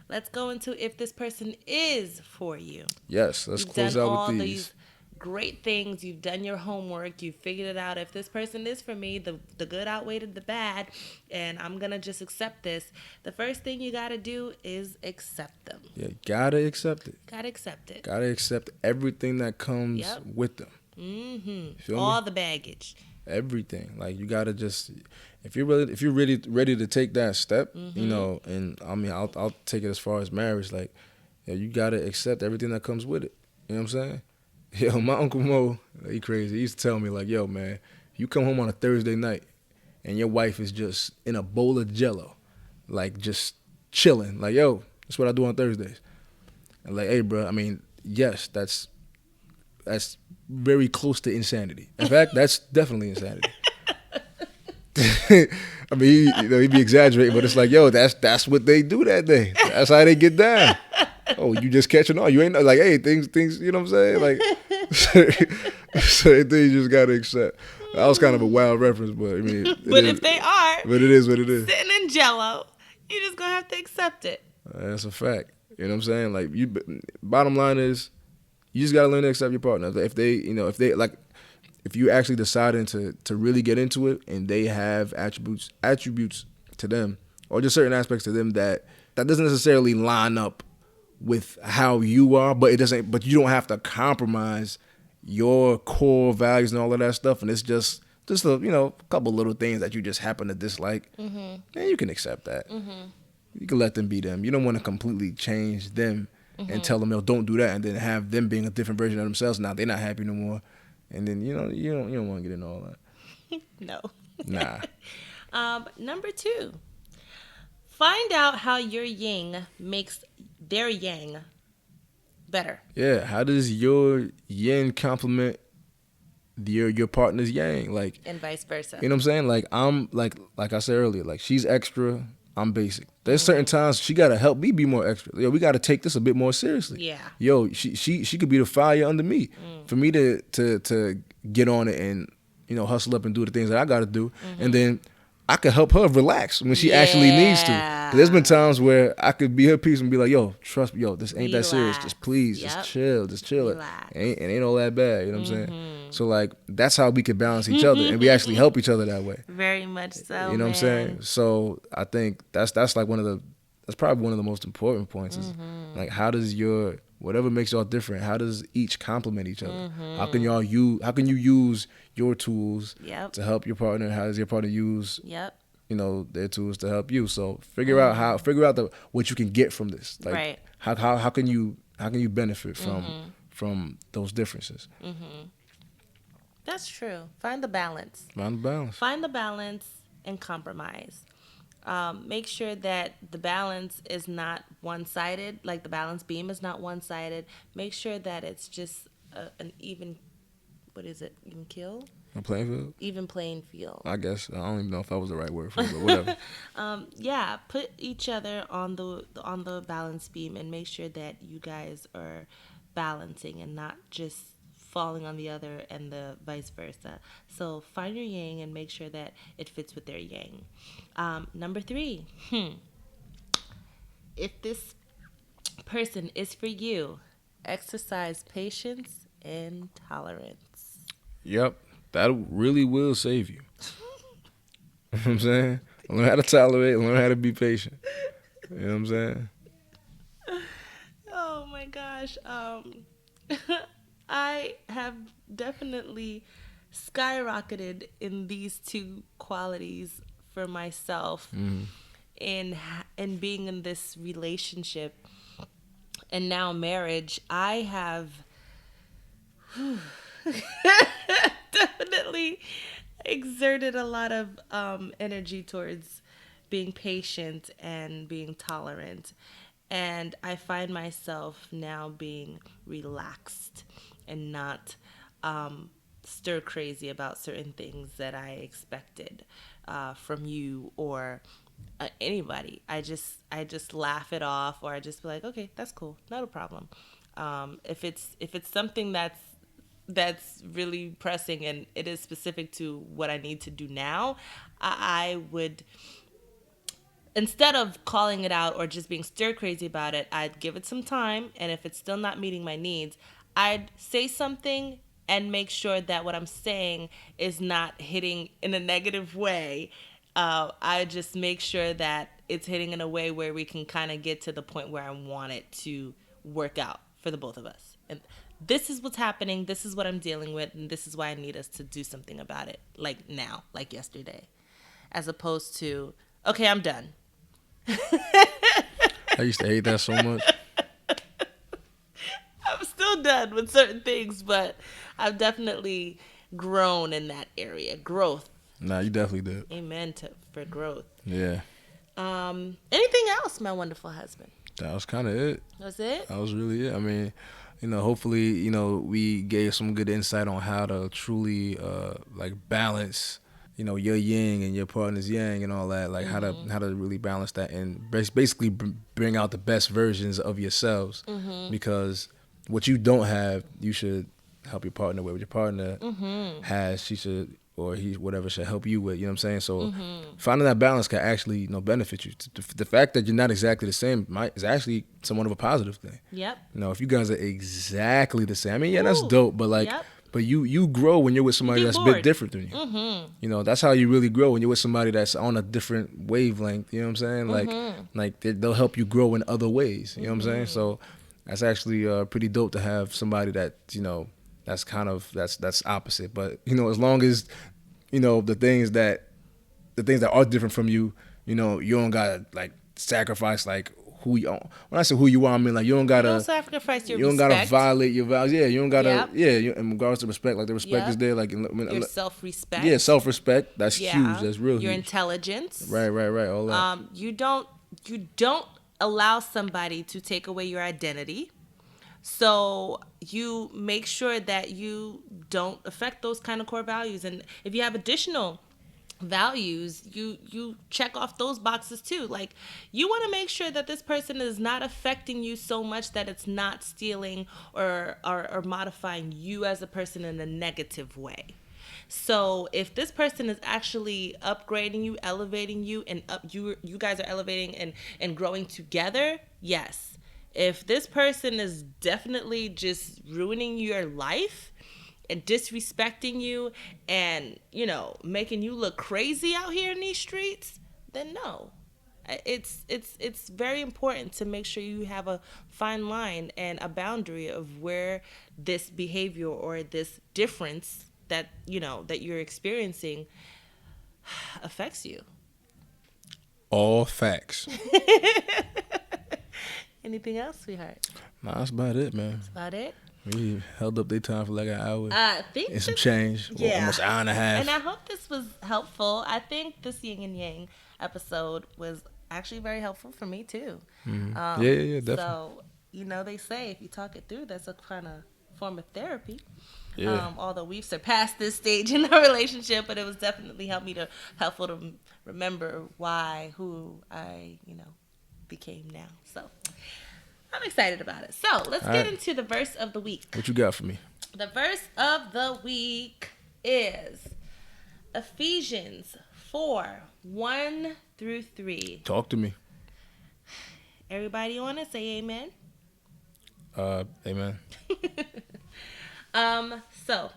let's go into if this person is for you. Yes. Let's close out with these. Great things. You've done your homework. You've figured it out. If this person is for me, the good outweighed the bad, and I'm going to just accept this. The first thing you got to do is accept them. Yeah, gotta accept it. Gotta accept it. Gotta accept everything that comes with them. All me? the baggage. everything. Like you gotta just if you're really ready to take that step, you know, and I mean I'll take it as far as marriage. Like, yeah, you gotta accept everything that comes with it. You know what I'm saying? Yo, my Uncle Mo, he crazy. He used to tell me like, yo, man, you come home on a Thursday night and your wife is just in a bowl of Jello, like just chilling. Like, yo, that's what I do on Thursdays. And like, hey, bro, I mean, yes, that's very close to insanity. In fact, that's definitely insanity. I mean, he'd be exaggerating, but it's like, yo, that's what they do that day. That's how they get down. Oh, you just catching on. You ain't like, hey, things, you know what I'm saying? Like, certain things you just gotta accept. That was kind of a wild reference, but I mean, but if they are, but it is what it is. Sitting in Jello, you just gonna have to accept it. That's a fact. You know what I'm saying? Like, bottom line is, you just gotta learn to accept your partner. If if you actually deciding to really get into it, and they have attributes to them, or just certain aspects to them that doesn't necessarily line up with how you are, but you don't have to compromise your core values and all of that stuff, and it's just a couple little things that you just happen to dislike, and you can accept that. You can let them be them. You don't want to completely change them and tell them, no, don't do that, and then have them being a different version of themselves. Now they're not happy no more, and then you don't want to get into all that. No. Nah. Number 2, find out how your yin makes their yang better. Yeah. How does your yin complement your partner's yang? Like, and vice versa. You know what I'm saying? Like, I'm like I said earlier, like she's extra, I'm basic. There's certain times she gotta help me be more extra. Yo, we gotta take this a bit more seriously. Yeah. Yo, she could be the fire under me. For me to get on it and hustle up and do the things that I gotta do, and then I could help her relax when she actually needs to. 'Cause there's been times where I could be her piece and be like, yo, trust me, yo, this ain't that serious. Just please, just chill. Relax. It ain't all that bad. You know what I'm saying? So like, that's how we can balance each other, and we actually help each other that way. Very much so. You know what I'm saying? So I think that's like that's probably one of the most important points is like, how does whatever makes y'all different, how does each complement each other? How can you use your tools to help your partner? How does your partner use their tools to help you? So figure out what you can get from this. Like, right. How can you benefit from those differences? That's true. Find the balance. Find the balance and compromise. Make sure that the balance is not one-sided, like the balance beam is not one-sided. Make sure that it's just an even, even keel? A playing field? Even playing field. I guess. I don't even know if that was the right word for it, but whatever. Put each other on the balance beam and make sure that you guys are balancing and not just falling on the other and the vice versa. So find your yang and make sure that it fits with their yang. Number 3, if this person is for you, exercise patience and tolerance. Yep, that really will save you. You know what I'm saying? Learn how to tolerate, learn how to be patient. You know what I'm saying? Oh my gosh. I have definitely skyrocketed in these 2 qualities for myself in being in this relationship and now marriage. I have definitely exerted a lot of energy towards being patient and being tolerant. And I find myself now being relaxed and not stir crazy about certain things that I expected from you or anybody. I just laugh it off, or I just be like, okay, that's cool, not a problem. If it's something that's really pressing and it is specific to what I need to do now, I would, instead of calling it out or just being stir crazy about it, I'd give it some time. And if it's still not meeting my needs, I'd say something and make sure that what I'm saying is not hitting in a negative way. I just make sure that it's hitting in a way where we can kind of get to the point where I want it to work out for the both of us. And this is what's happening. This is what I'm dealing with. And this is why I need us to do something about it. Like now, like yesterday. As opposed to, okay, I'm done. I used to hate that so much. I'm still done with certain things, but I've definitely grown in that area. Growth. Nah, you definitely did. Amen for growth. Yeah. Anything else, my wonderful husband? That was kind of it. That's it? That was really it. I mean, hopefully, we gave some good insight on how to truly like balance, your yin and your partner's yang and all that. Like how to really balance that and basically bring out the best versions of yourselves. Because what you don't have, you should help your partner with. What your partner has, she should, or he, whatever, should help you with. You know what I'm saying? So finding that balance can actually, benefit you. The fact that you're not exactly the same is actually somewhat of a positive thing. Yep. If you guys are exactly the same, I mean, yeah, that's dope. But but you grow when you're with somebody that's a bit different than you. That's how you really grow, when you're with somebody that's on a different wavelength. You know what I'm saying? Like they'll help you grow in other ways. You know what I'm saying? So that's actually pretty dope to have somebody that that's kind of that's opposite. But as long as the things that are different from you, you don't gotta like sacrifice like who you are. When I say who you are, I mean like you don't gotta sacrifice your you don't respect. gotta violate your vows. Yeah, you don't gotta. Yeah, in regards to respect, like the respect is there. Like your self-respect. Yeah, self-respect. That's huge. That's real. Your huge. intelligence. Right. All that. You don't allow somebody to take away your identity. So you make sure that you don't affect those kind of core values. And if you have additional values, you check off those boxes too. Like, you want to make sure that this person is not affecting you so much that it's not stealing or modifying you as a person in a negative way. So if this person is actually upgrading you, elevating you, and you guys are elevating and growing together, yes. If this person is definitely just ruining your life and disrespecting you and, making you look crazy out here in these streets, then no. It's very important to make sure you have a fine line and a boundary of where this behavior or this difference that you're experiencing affects you. All facts. Anything else, sweetheart? Nah, that's about it, man. That's about it. We held up their time for like an hour. I think and some change. Yeah. Almost an hour and a half. And I hope this was helpful. I think this Yin and Yang episode was actually very helpful for me too. Mm-hmm. Yeah, definitely. So, they say if you talk it through, that's a kind of form of therapy. Yeah. Although we've surpassed this stage in our relationship, but it was definitely helpful to remember who I, became now. So I'm excited about it. So let's get into the verse of the week. What you got for me? The verse of the week is Ephesians 4:1-3. Talk to me. Everybody on it, say amen. Amen. So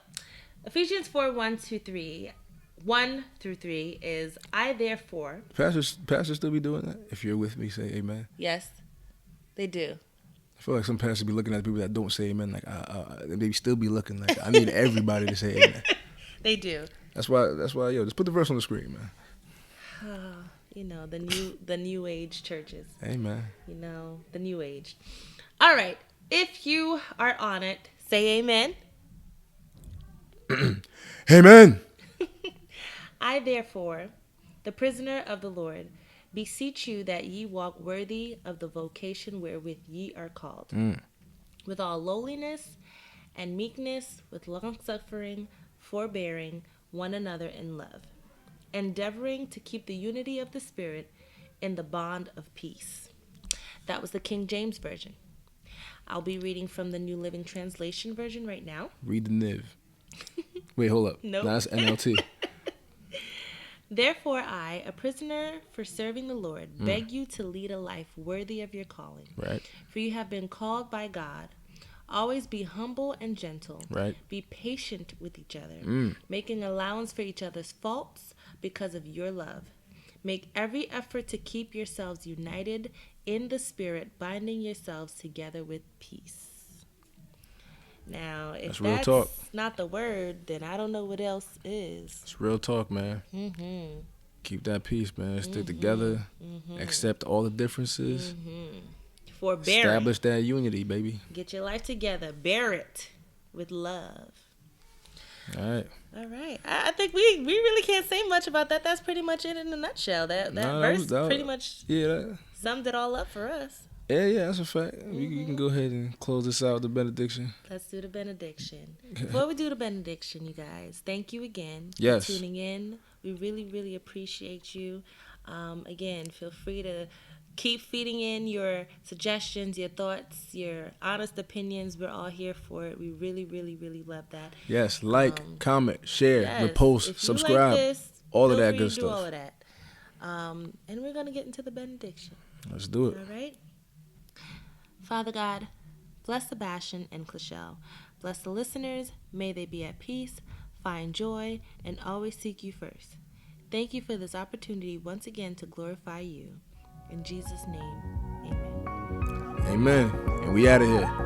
Ephesians 4:1-3 is, I therefore. Pastors still be doing that? If you're with me, say amen. Yes, they do. I feel like some pastors be looking at people that don't say amen, like they still be looking like, I need everybody to say amen. They do. That's why, just put the verse on the screen, man. The new age churches. Amen. The new age. All right. If you are on it, say amen. Amen. I therefore, the prisoner of the Lord, beseech you that ye walk worthy of the vocation wherewith ye are called, with all lowliness and meekness, with long-suffering, forbearing one another in love, endeavoring to keep the unity of the Spirit in the bond of peace. That was the King James Version. I'll be reading from the New Living Translation version right now. Read the NIV. Wait, hold up. Nope. No, that's NLT. Therefore I, a prisoner for serving the Lord, beg you to lead a life worthy of your calling. Right. For you have been called by God. Always be humble and gentle. Right. Be patient with each other, making allowance for each other's faults because of your love. Make every effort to keep yourselves united in the Spirit, binding yourselves together with peace. Now, if That's real talk. not the word, then I don't know what else is. It's real talk, man. Mm-hmm. Keep that peace, man. Stick together. Accept all the differences. Forbearing. Establish that unity, baby. Get your life together. Bear it with love. All right. All right. I think we really can't say much about that. That's pretty much it in a nutshell. That verse pretty much summed it all up for us. Yeah, that's a fact. We can go ahead and close this out with the benediction. Let's do the benediction. Before we do the benediction, you guys, thank you again for tuning in. We really, really appreciate you. Again, feel free to keep feeding in your suggestions, your thoughts, your honest opinions. We're all here for it. We really, really, really love that. Yes, comment, share, repost, subscribe, all of that good stuff. All of that. And we're going to get into the benediction. Let's do it. All right. Father God, bless Sebastian and Clichelle. Bless the listeners. May they be at peace, find joy, and always seek you first. Thank you for this opportunity once again to glorify you. In Jesus' name, amen. Amen. And we out of here.